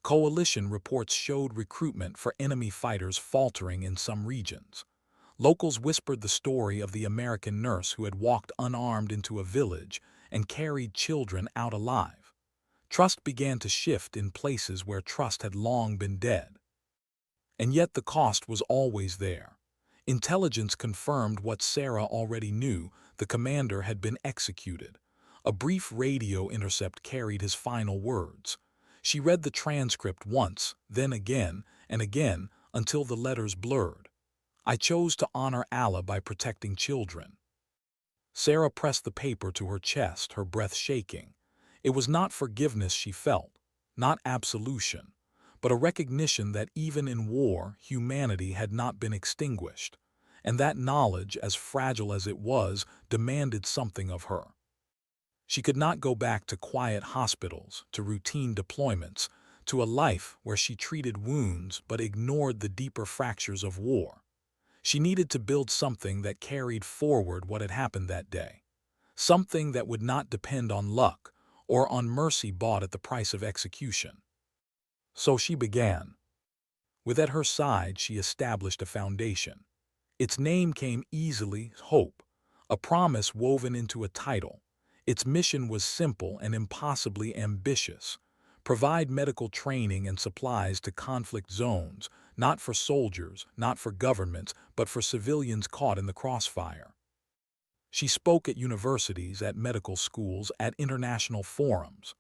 A: Coalition reports showed recruitment for enemy fighters faltering in some regions. Locals whispered the story of the American nurse who had walked unarmed into a village and carried children out alive. Trust began to shift in places where trust had long been dead. And yet the cost was always there. Intelligence confirmed what Sarah already knew: the commander had been executed. A brief radio intercept carried his final words. She read the transcript once, then again, and again, until the letters blurred. "I chose to honor Allah by protecting children." Sarah pressed the paper to her chest, her breath shaking. It was not forgiveness she felt, not absolution, but a recognition that even in war, humanity had not been extinguished, and that knowledge, as fragile as it was, demanded something of her. She could not go back to quiet hospitals, to routine deployments, to a life where she treated wounds but ignored the deeper fractures of war. She needed to build something that carried forward what had happened that day, something that would not depend on luck or on mercy bought at the price of execution. So she began. With at her side, she established a foundation. Its name came easily, Hope, a promise woven into a title. Its mission was simple and impossibly ambitious: provide medical training and supplies to conflict zones, not for soldiers, not for governments, but for civilians caught in the crossfire. She spoke at universities, at medical schools, at international forums.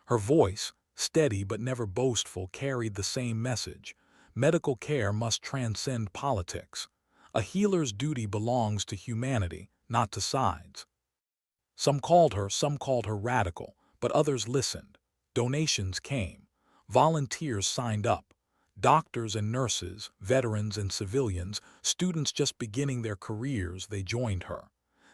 A: Her voice, steady but never boastful, carried the same message: medical care must transcend politics. A healer's duty belongs to humanity, not to sides. Some called her radical, but others listened. Donations came. Volunteers signed up. Doctors and nurses, veterans and civilians, students just beginning their careers, they joined her.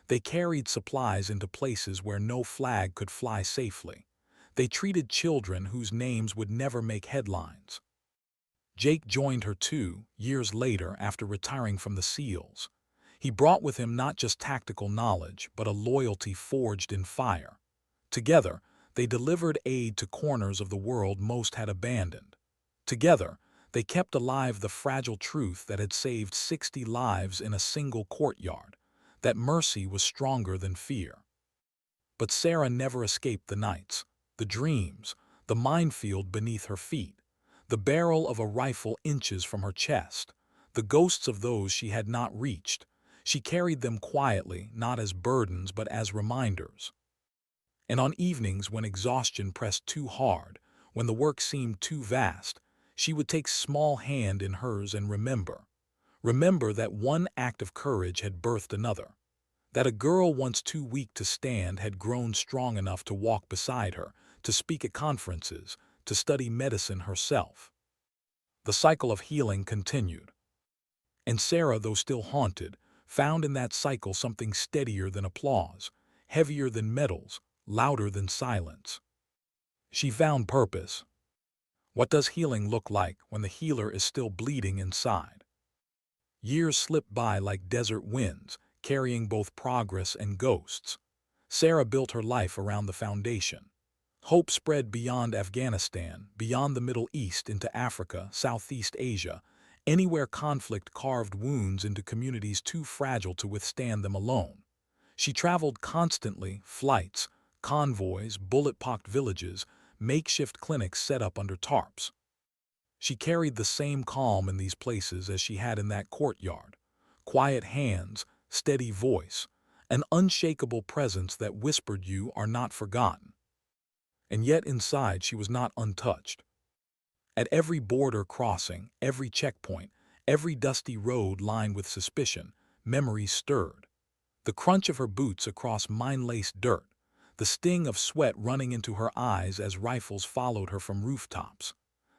A: They carried supplies into places where no flag could fly safely. They treated children whose names would never make headlines. Jake joined her too, years later after retiring from the SEALs. He brought with him not just tactical knowledge, but a loyalty forged in fire. Together, they delivered aid to corners of the world most had abandoned. Together, they kept alive the fragile truth that had saved 60 lives in a single courtyard, that mercy was stronger than fear. But Sarah never escaped the nights, the dreams, the minefield beneath her feet, the barrel of a rifle inches from her chest, the ghosts of those she had not reached. She carried them quietly, not as burdens but as reminders. And on evenings when exhaustion pressed too hard, when the work seemed too vast, she would take small hand in hers and remember. Remember that one act of courage had birthed another. That a girl once too weak to stand had grown strong enough to walk beside her, to speak at conferences, to study medicine herself. The cycle of healing continued. And Sarah, though still haunted, found in that cycle something steadier than applause, heavier than medals, louder than silence. She found purpose. What does healing look like when the healer is still bleeding inside? Years slipped by like desert winds, carrying both progress and ghosts. Sarah built her life around the foundation. Hope spread beyond Afghanistan, beyond the Middle East into Africa, Southeast Asia, anywhere conflict carved wounds into communities too fragile to withstand them alone. She traveled constantly, flights, convoys, bullet-pocked villages, makeshift clinics set up under tarps. She carried the same calm in these places as she had in that courtyard: quiet hands, steady voice, an unshakable presence that whispered, "You are not forgotten." And yet inside she was not untouched. At every border crossing, every checkpoint, every dusty road lined with suspicion, memories stirred. The crunch of her boots across mine-laced dirt, the sting of sweat running into her eyes as rifles followed her from rooftops,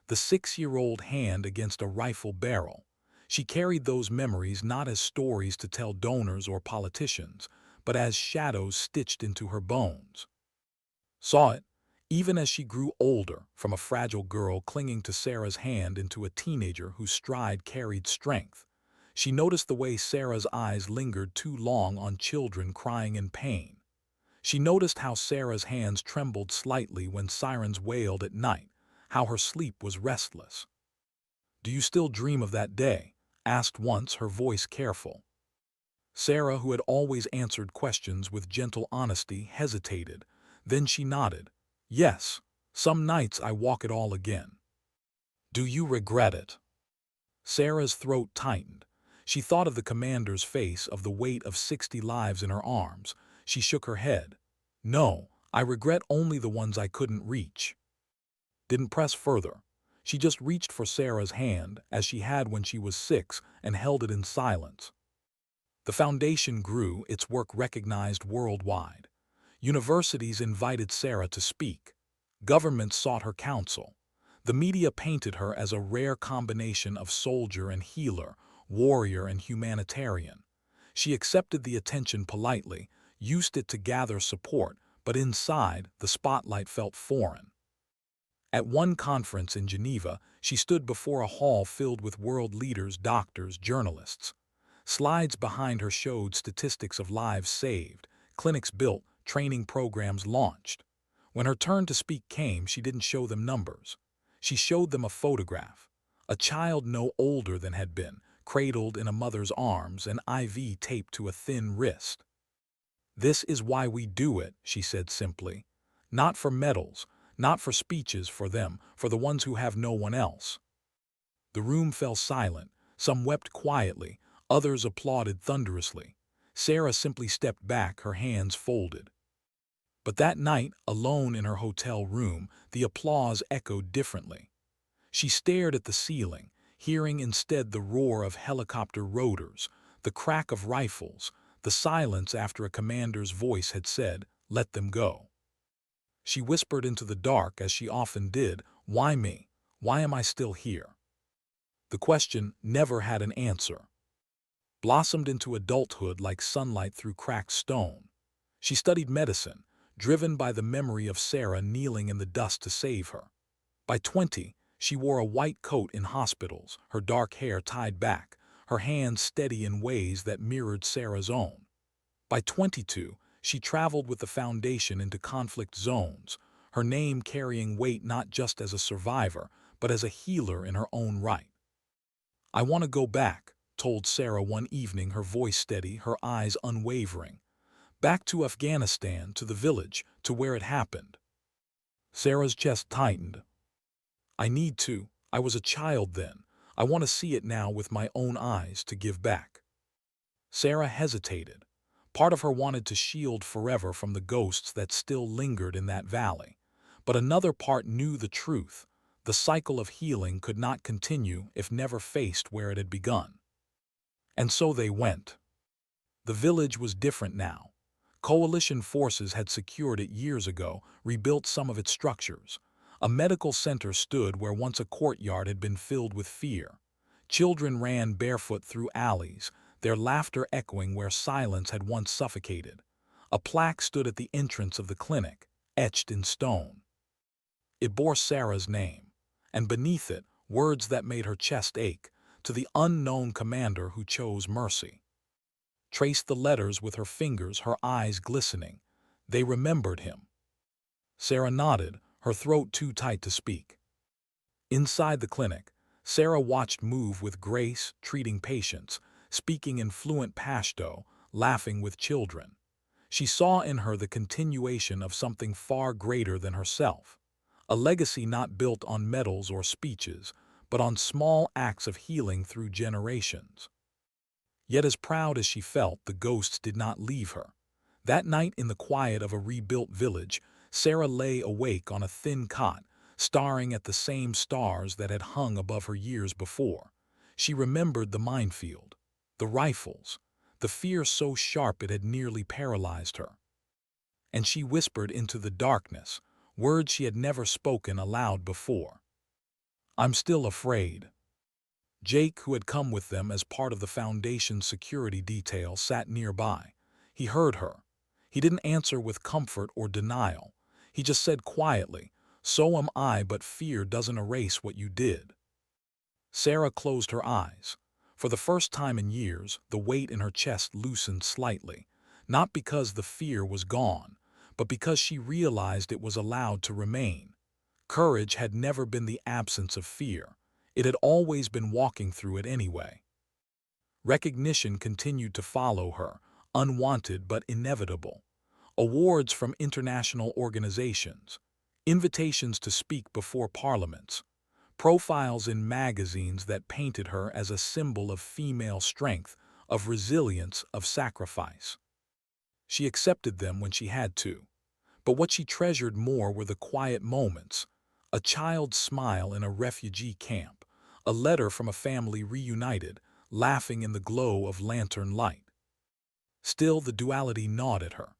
A: the 6-year-old hand against a rifle barrel. She carried those memories not as stories to tell donors or politicians, but as shadows stitched into her bones. Saw it, even as she grew older, from a fragile girl clinging to Sarah's hand into a teenager whose stride carried strength. She noticed the way Sarah's eyes lingered too long on children crying in pain. She noticed how Sarah's hands trembled slightly when sirens wailed at night, how her sleep was restless. "Do you still dream of that day?" asked once, her voice careful. Sarah, who had always answered questions with gentle honesty, hesitated. Then she nodded. "Yes, some nights I walk it all again." "Do you regret it?" Sarah's throat tightened. She thought of the commander's face, of the weight of 60 lives in her arms. She shook her head. "No, I regret only the ones I couldn't reach." Didn't press further. She just reached for Sarah's hand, as she had when she was 6, and held it in silence. The foundation grew, its work recognized worldwide. Universities invited Sarah to speak. Governments sought her counsel. The media painted her as a rare combination of soldier and healer, warrior and humanitarian. She accepted the attention politely, used it to gather support, but inside, the spotlight felt foreign. At one conference in Geneva, she stood before a hall filled with world leaders, doctors, journalists. Slides behind her showed statistics of lives saved, clinics built, training programs launched. When her turn to speak came, she didn't show them numbers. She showed them a photograph. A child no older than had been, cradled in a mother's arms, an IV taped to a thin wrist. "This is why we do it," she said simply. "Not for medals, not for speeches, for them, for the ones who have no one else." The room fell silent. Some wept quietly, others applauded thunderously. Sarah simply stepped back, her hands folded. But that night, alone in her hotel room, the applause echoed differently. She stared at the ceiling, hearing instead the roar of helicopter rotors, the crack of rifles, the silence after a commander's voice had said, "Let them go." She whispered into the dark, as she often did, "Why me? Why am I still here?" The question never had an answer. Blossomed into adulthood like sunlight through cracked stone. She studied medicine, driven by the memory of Sarah kneeling in the dust to save her. By 20, she wore a white coat in hospitals, her dark hair tied back, her hands steady in ways that mirrored Sarah's own. By 22, she traveled with the Foundation into conflict zones, her name carrying weight not just as a survivor, but as a healer in her own right. "I want to go back," told Sarah one evening, her voice steady, her eyes unwavering. "Back to Afghanistan, to the village, to where it happened." Sarah's chest tightened. "I need to. I was a child then. I want to see it now with my own eyes, to give back." Sarah hesitated. Part of her wanted to shield forever from the ghosts that still lingered in that valley. But another part knew the truth. The cycle of healing could not continue if never faced where it had begun. And so they went. The village was different now. Coalition forces had secured it years ago, rebuilt some of its structures. A medical center stood where once a courtyard had been filled with fear. Children ran barefoot through alleys, their laughter echoing where silence had once suffocated. A plaque stood at the entrance of the clinic, etched in stone. It bore Sarah's name, and beneath it, words that made her chest ache, "To the unknown commander who chose mercy." Traced the letters with her fingers, her eyes glistening. They remembered him. Sarah nodded, her throat too tight to speak. Inside the clinic, Sarah watched move with grace, treating patients, speaking in fluent Pashto, laughing with children. She saw in her the continuation of something far greater than herself, a legacy not built on medals or speeches, but on small acts of healing through generations. Yet as proud as she felt, the ghosts did not leave her. That night in the quiet of a rebuilt village, Sarah lay awake on a thin cot, staring at the same stars that had hung above her years before. She remembered the minefield, the rifles, the fear so sharp it had nearly paralyzed her. And she whispered into the darkness, words she had never spoken aloud before. "I'm still afraid." Jake, who had come with them as part of the Foundation's security detail, sat nearby. He heard her. He didn't answer with comfort or denial. He just said quietly, "So am I, but fear doesn't erase what you did." Sarah closed her eyes. For the first time in years, the weight in her chest loosened slightly, not because the fear was gone, but because she realized it was allowed to remain. Courage had never been the absence of fear. It had always been walking through it anyway. Recognition continued to follow her, unwanted but inevitable. Awards from international organizations, invitations to speak before parliaments, profiles in magazines that painted her as a symbol of female strength, of resilience, of sacrifice. She accepted them when she had to. But what she treasured more were the quiet moments, a child's smile in a refugee camp, a letter from a family reunited, laughing in the glow of lantern light. Still, the duality gnawed at her.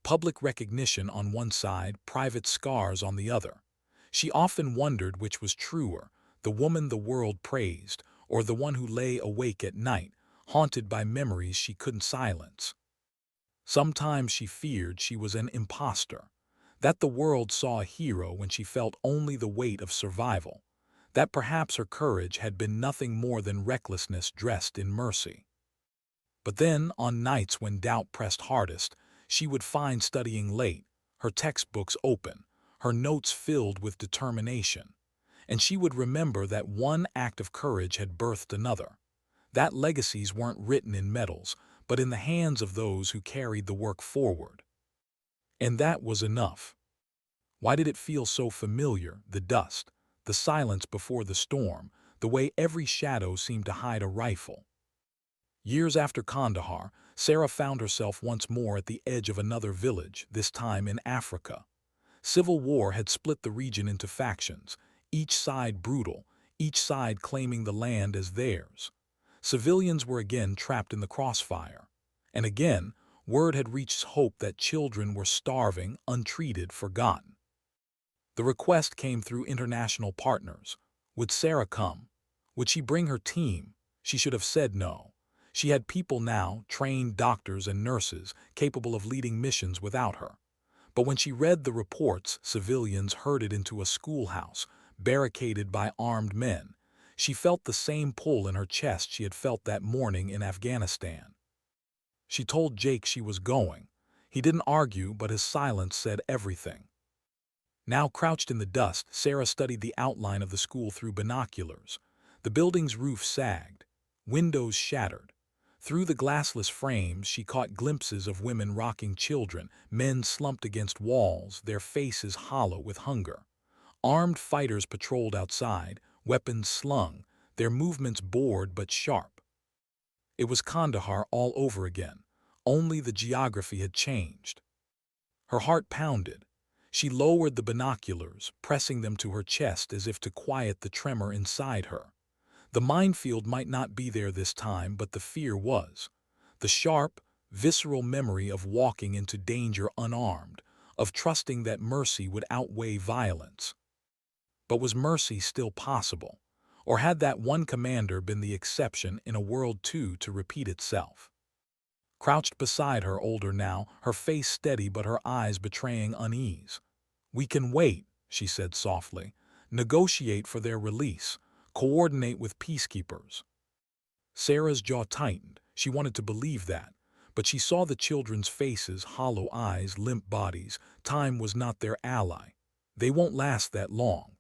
A: Public recognition on one side, private scars on the other. She often wondered which was truer, the woman the world praised, or the one who lay awake at night, haunted by memories she couldn't silence. Sometimes she feared she was an imposter, that the world saw a hero when she felt only the weight of survival, that perhaps her courage had been nothing more than recklessness dressed in mercy. But then, on nights when doubt pressed hardest, she would find studying late, her textbooks open, her notes filled with determination, and she would remember that one act of courage had birthed another, that legacies weren't written in medals, but in the hands of those who carried the work forward. And that was enough. Why did it feel so familiar, the dust, the silence before the storm, the way every shadow seemed to hide a rifle? Years after Kandahar, Sarah found herself once more at the edge of another village, this time in Africa. Civil war had split the region into factions, each side brutal, each side claiming the land as theirs. Civilians were again trapped in the crossfire. And again, word had reached Hope that children were starving, untreated, forgotten. The request came through international partners. Would Sarah come? Would she bring her team? She should have said no. She had people now, trained doctors and nurses, capable of leading missions without her. But when she read the reports, civilians herded into a schoolhouse, barricaded by armed men, she felt the same pull in her chest she had felt that morning in Afghanistan. She told Jake she was going. He didn't argue, but his silence said everything. Now crouched in the dust, Sarah studied the outline of the school through binoculars. The building's roof sagged, windows shattered. Through the glassless frames, she caught glimpses of women rocking children, men slumped against walls, their faces hollow with hunger. Armed fighters patrolled outside, weapons slung, their movements bored but sharp. It was Kandahar all over again, only the geography had changed. Her heart pounded. She lowered the binoculars, pressing them to her chest as if to quiet the tremor inside her. The minefield might not be there this time, but the fear was. The sharp, visceral memory of walking into danger unarmed, of trusting that mercy would outweigh violence. But was mercy still possible? Or had that one commander been the exception in a world too to repeat itself? Crouched beside her, older now, her face steady but her eyes betraying unease. "We can wait," she said softly. "Negotiate for their release. Coordinate with peacekeepers." Sarah's jaw tightened. She wanted to believe that. But she saw the children's faces, hollow eyes, limp bodies. Time was not their ally. "They won't last that long."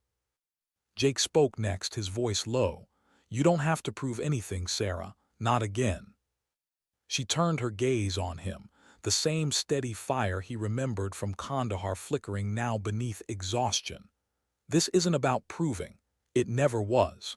A: Jake spoke next, his voice low. "You don't have to prove anything, Sarah. Not again." She turned her gaze on him, the same steady fire he remembered from Kandahar flickering now beneath exhaustion. "This isn't about proving. It never was."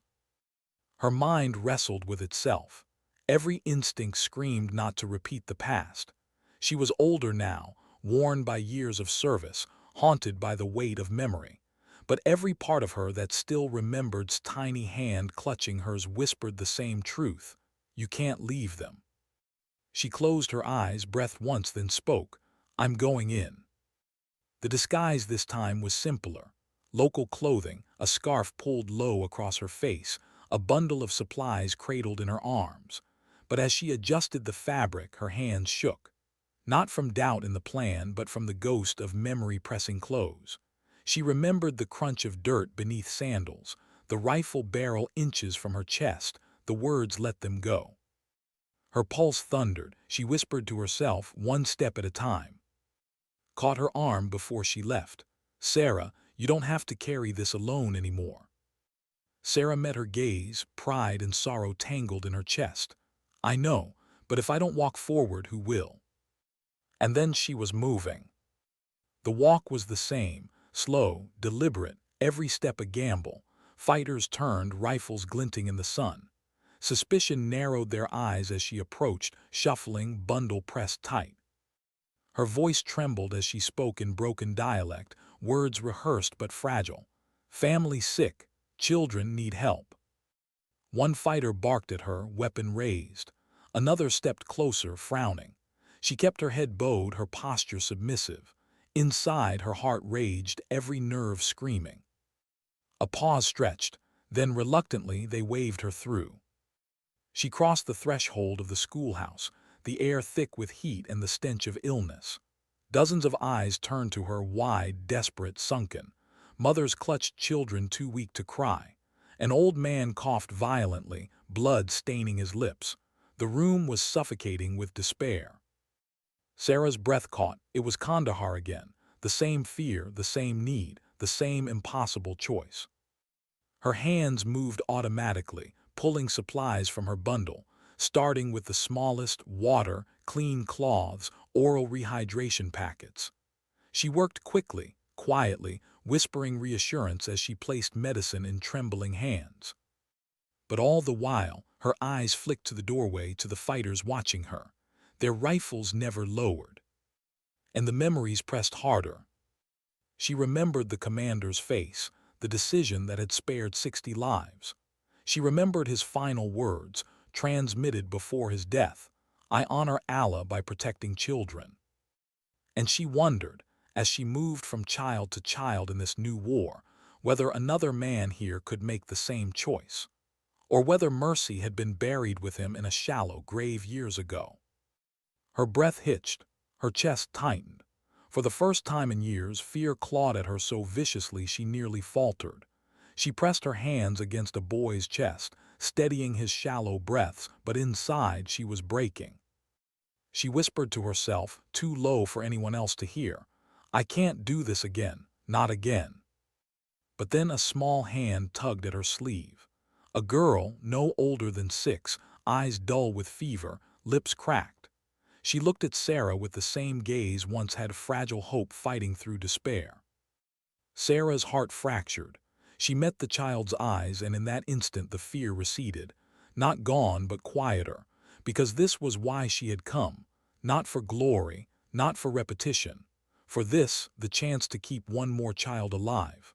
A: Her mind wrestled with itself. Every instinct screamed not to repeat the past. She was older now, worn by years of service, haunted by the weight of memory. But every part of her that still remembered's tiny hand clutching hers whispered the same truth. "You can't leave them." She closed her eyes, breathed once, then spoke. "I'm going in." The disguise this time was simpler. Local clothing, a scarf pulled low across her face, a bundle of supplies cradled in her arms. But as she adjusted the fabric, her hands shook. Not from doubt in the plan, but from the ghost of memory pressing close. She remembered the crunch of dirt beneath sandals, the rifle barrel inches from her chest, the words "let them go." Her pulse thundered. She whispered to herself, one step at a time. Caught her arm before she left. "Sarah, you don't have to carry this alone anymore." Sarah met her gaze, pride and sorrow tangled in her chest. "I know, but if I don't walk forward, who will?" And then she was moving. The walk was the same, slow, deliberate, every step a gamble. Fighters turned, rifles glinting in the sun. Suspicion narrowed their eyes as she approached, shuffling, bundle pressed tight. Her voice trembled as she spoke in broken dialect, words rehearsed but fragile. "Family sick. Children need help." One fighter barked at her, weapon raised. Another stepped closer, frowning. She kept her head bowed, her posture submissive. Inside, her heart raged, every nerve screaming. A pause stretched, then reluctantly they waved her through. She crossed the threshold of the schoolhouse, the air thick with heat and the stench of illness. Dozens of eyes turned to her, wide, desperate, sunken. Mothers clutched children too weak to cry. An old man coughed violently, blood staining his lips. The room was suffocating with despair. Sarah's breath caught. It was Kandahar again. The same fear, the same need, the same impossible choice. Her hands moved automatically, pulling supplies from her bundle, starting with the smallest: water, clean cloths, oral rehydration packets. She worked quickly, quietly, whispering reassurance as she placed medicine in trembling hands. But all the while, her eyes flicked to the doorway, to the fighters watching her. Their rifles never lowered. And the memories pressed harder. She remembered the commander's face, the decision that had spared 60 lives. She remembered his final words, transmitted before his death: "I honor Allah by protecting children." And she wondered, as she moved from child to child in this new war, whether another man here could make the same choice, or whether mercy had been buried with him in a shallow grave years ago. Her breath hitched, her chest tightened. For the first time in years, fear clawed at her so viciously she nearly faltered. She pressed her hands against a boy's chest, steadying his shallow breaths, but inside she was breaking. She whispered to herself, too low for anyone else to hear, "I can't do this again, not again." But then a small hand tugged at her sleeve. A girl, no older than 6, eyes dull with fever, lips cracked. She looked at Sarah with the same gaze once had fragile hope fighting through despair. Sarah's heart fractured. She met the child's eyes, and in that instant the fear receded. Not gone, but quieter, because this was why she had come. Not for glory, not for repetition. For this, the chance to keep one more child alive.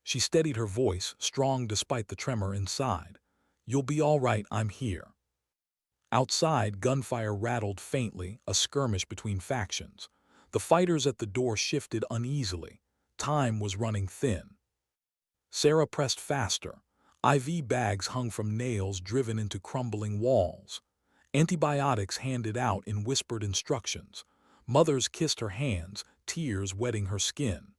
A: She steadied her voice, strong despite the tremor inside. "You'll be all right, I'm here." Outside, gunfire rattled faintly, a skirmish between factions. The fighters at the door shifted uneasily. Time was running thin. Sarah pressed faster. IV bags hung from nails driven into crumbling walls. Antibiotics handed out in whispered instructions. Mothers kissed her hands, tears wetting her skin.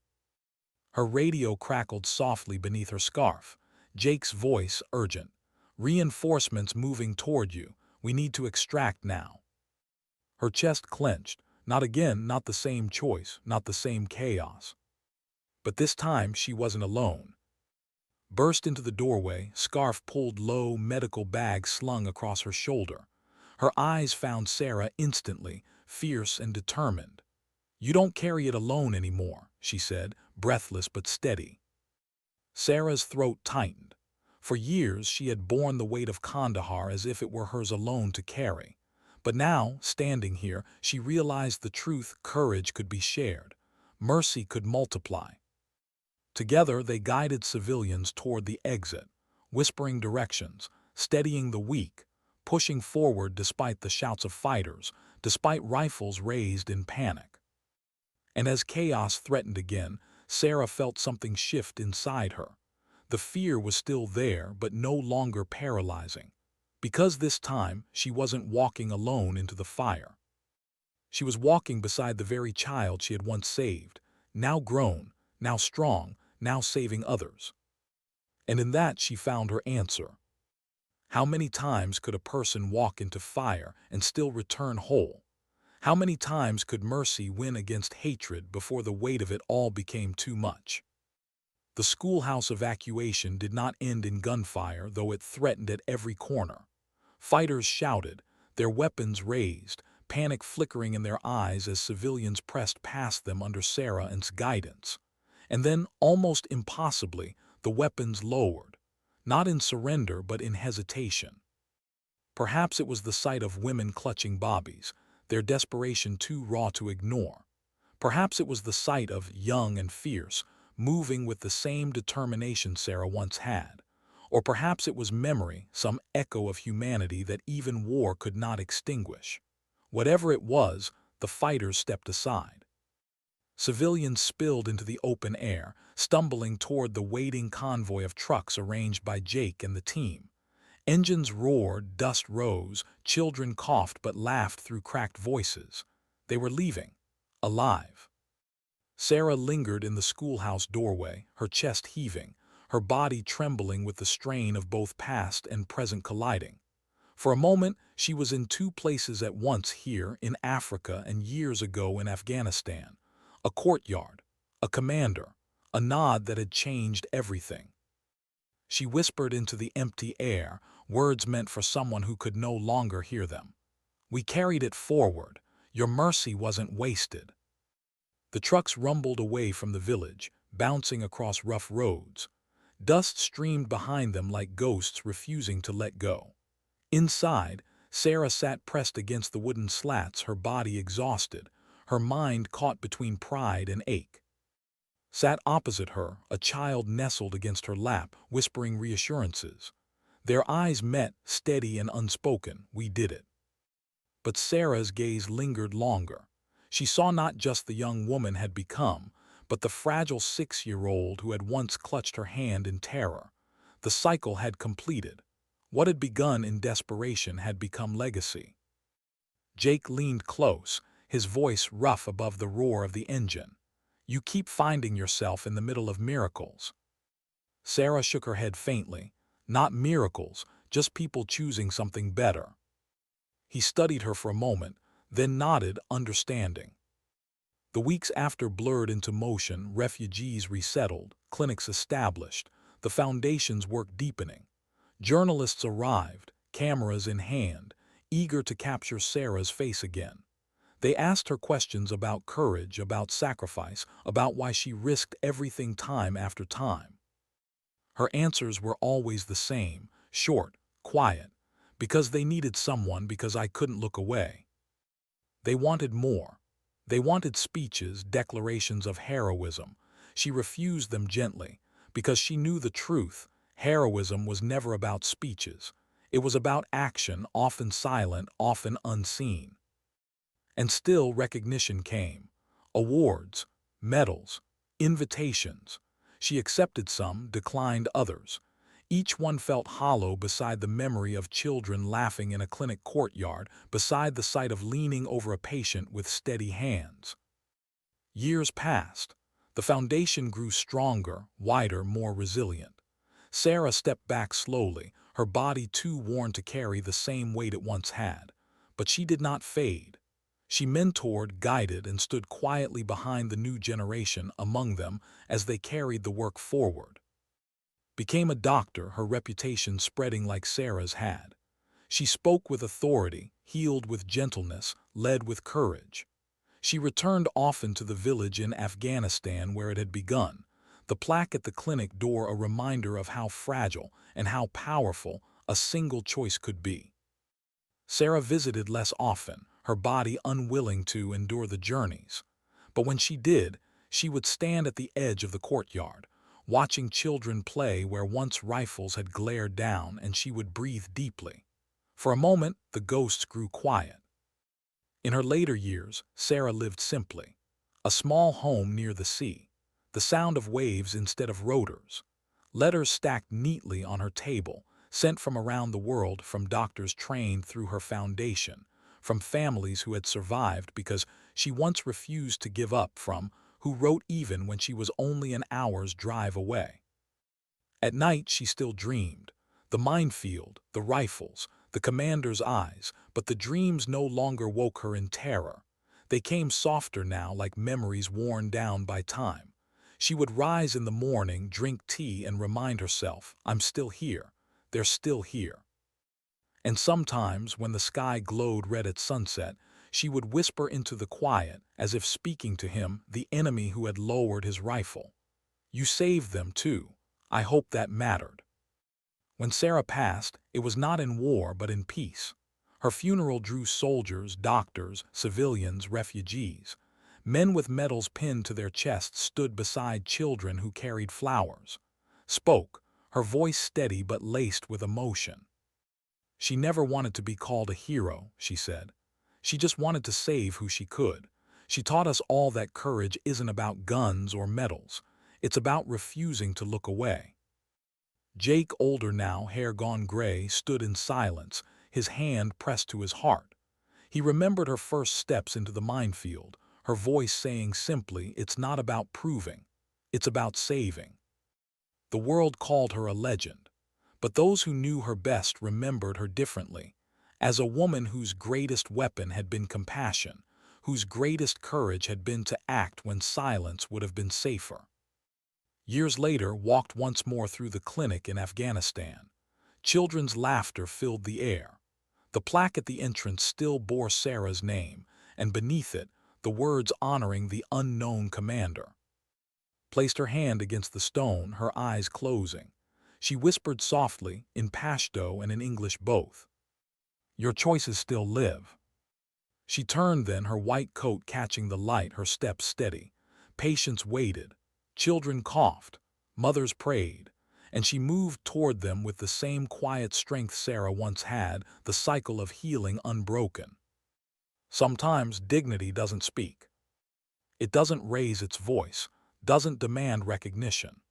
A: Her radio crackled softly beneath her scarf. Jake's voice, urgent: "Reinforcements moving toward you. We need to extract now." Her chest clenched. Not again, not the same choice, not the same chaos. But this time she wasn't alone. Burst into the doorway, scarf pulled low, medical bag slung across her shoulder. Her eyes found Sarah instantly, fierce and determined. "You don't carry it alone anymore," she said, breathless but steady. Sarah's throat tightened. For years she had borne the weight of Kandahar as if it were hers alone to carry. But now, standing here, she realized the truth: courage could be shared. Mercy could multiply. Together they guided civilians toward the exit, whispering directions, steadying the weak, pushing forward despite the shouts of fighters, despite rifles raised in panic. And as chaos threatened again, Sarah felt something shift inside her. The fear was still there, but no longer paralyzing. Because this time, she wasn't walking alone into the fire. She was walking beside the very child she had once saved, now grown, now strong, now saving others. And in that she found her answer. How many times could a person walk into fire and still return whole? How many times could mercy win against hatred before the weight of it all became too much? The schoolhouse evacuation did not end in gunfire, though it threatened at every corner. Fighters shouted, their weapons raised, panic flickering in their eyes as civilians pressed past them under Sarah's guidance. And then, almost impossibly, the weapons lowered, not in surrender but in hesitation. Perhaps it was the sight of women clutching bobbies, their desperation too raw to ignore. Perhaps it was the sight of, young and fierce, moving with the same determination Sarah once had. Or perhaps it was memory, some echo of humanity that even war could not extinguish. Whatever it was, the fighters stepped aside. Civilians spilled into the open air, stumbling toward the waiting convoy of trucks arranged by Jake and the team. Engines roared, dust rose, children coughed but laughed through cracked voices. They were leaving. alive. Sarah lingered in the schoolhouse doorway, her chest heaving, her body trembling with the strain of both past and present colliding. For a moment, she was in two places at once, here in Africa and years ago in Afghanistan. A courtyard, a commander, a nod that had changed everything. She whispered into the empty air, words meant for someone who could no longer hear them. "We carried it forward. Your mercy wasn't wasted." The trucks rumbled away from the village, bouncing across rough roads. Dust streamed behind them like ghosts refusing to let go. Inside, Sarah sat pressed against the wooden slats, her body exhausted, her mind caught between pride and ache. Sat opposite her, a child nestled against her lap, whispering reassurances. Their eyes met, steady and unspoken. "We did it." But Sarah's gaze lingered longer. She saw not just the young woman had become, but the fragile 6-year-old who had once clutched her hand in terror. The cycle had completed. What had begun in desperation had become legacy. Jake leaned close, his voice rough above the roar of the engine. "You keep finding yourself in the middle of miracles." Sarah shook her head faintly. "Not miracles, just people choosing something better." He studied her for a moment, then nodded, understanding. The weeks after blurred into motion, refugees resettled, clinics established, the foundation's work deepening. Journalists arrived, cameras in hand, eager to capture Sarah's face again. They asked her questions about courage, about sacrifice, about why she risked everything time after time. Her answers were always the same, short, quiet. "Because they needed someone, because I couldn't look away." They wanted more. They wanted speeches, declarations of heroism. She refused them gently, because she knew the truth. Heroism was never about speeches. It was about action, often silent, often unseen. And still recognition came. Awards, medals, invitations. She accepted some, declined others. Each one felt hollow beside the memory of children laughing in a clinic courtyard, beside the sight of leaning over a patient with steady hands. Years passed. The foundation grew stronger, wider, more resilient. Sarah stepped back slowly, her body too worn to carry the same weight it once had. But she did not fade. She mentored, guided, and stood quietly behind the new generation among them as they carried the work forward. Became a doctor, her reputation spreading like Sarah's had. She spoke with authority, healed with gentleness, led with courage. She returned often to the village in Afghanistan where it had begun, the plaque at the clinic door a reminder of how fragile and how powerful a single choice could be. Sarah visited less often, her body unwilling to endure the journeys. But when she did, she would stand at the edge of the courtyard, watching children play where once rifles had glared down, and she would breathe deeply. For a moment, the ghosts grew quiet. In her later years, Sarah lived simply. A small home near the sea, the sound of waves instead of rotors. Letters stacked neatly on her table, sent from around the world, from doctors trained through her foundation, from families who had survived because she once refused to give up, from who wrote even when she was only an hour's drive away. At night she still dreamed. The minefield, the rifles, the commander's eyes, but the dreams no longer woke her in terror. They came softer now, like memories worn down by time. She would rise in the morning, drink tea, and remind herself, "I'm still here. They're still here." And sometimes, when the sky glowed red at sunset, she would whisper into the quiet, as if speaking to him, the enemy who had lowered his rifle. "You saved them too. I hope that mattered." When Sarah passed, it was not in war but in peace. Her funeral drew soldiers, doctors, civilians, refugees. Men with medals pinned to their chests stood beside children who carried flowers. Spoke, her voice steady but laced with emotion. She never wanted to be called a hero, she said. She just wanted to save who she could. She taught us all that courage isn't about guns or medals. It's about refusing to look away. Jake, older now, hair gone gray, stood in silence, his hand pressed to his heart. He remembered her first steps into the minefield, her voice saying simply, "It's not about proving, it's about saving." The world called her a legend, but those who knew her best remembered her differently, as a woman whose greatest weapon had been compassion, whose greatest courage had been to act when silence would have been safer. Years later, walked once more through the clinic in Afghanistan. Children's laughter filled the air. The plaque at the entrance still bore Sarah's name, and beneath it, the words honoring the unknown commander. Placed her hand against the stone, her eyes closing. She whispered softly, in Pashto and in English both, "Your choices still live." She turned then, her white coat catching the light, her steps steady. Patients waited. Children coughed. Mothers prayed. And she moved toward them with the same quiet strength Sarah once had, the cycle of healing unbroken. Sometimes dignity doesn't speak. It doesn't raise its voice, doesn't demand recognition.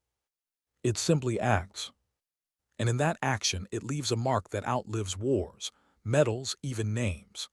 A: It simply acts. And in that action, it leaves a mark that outlives wars, medals, even names.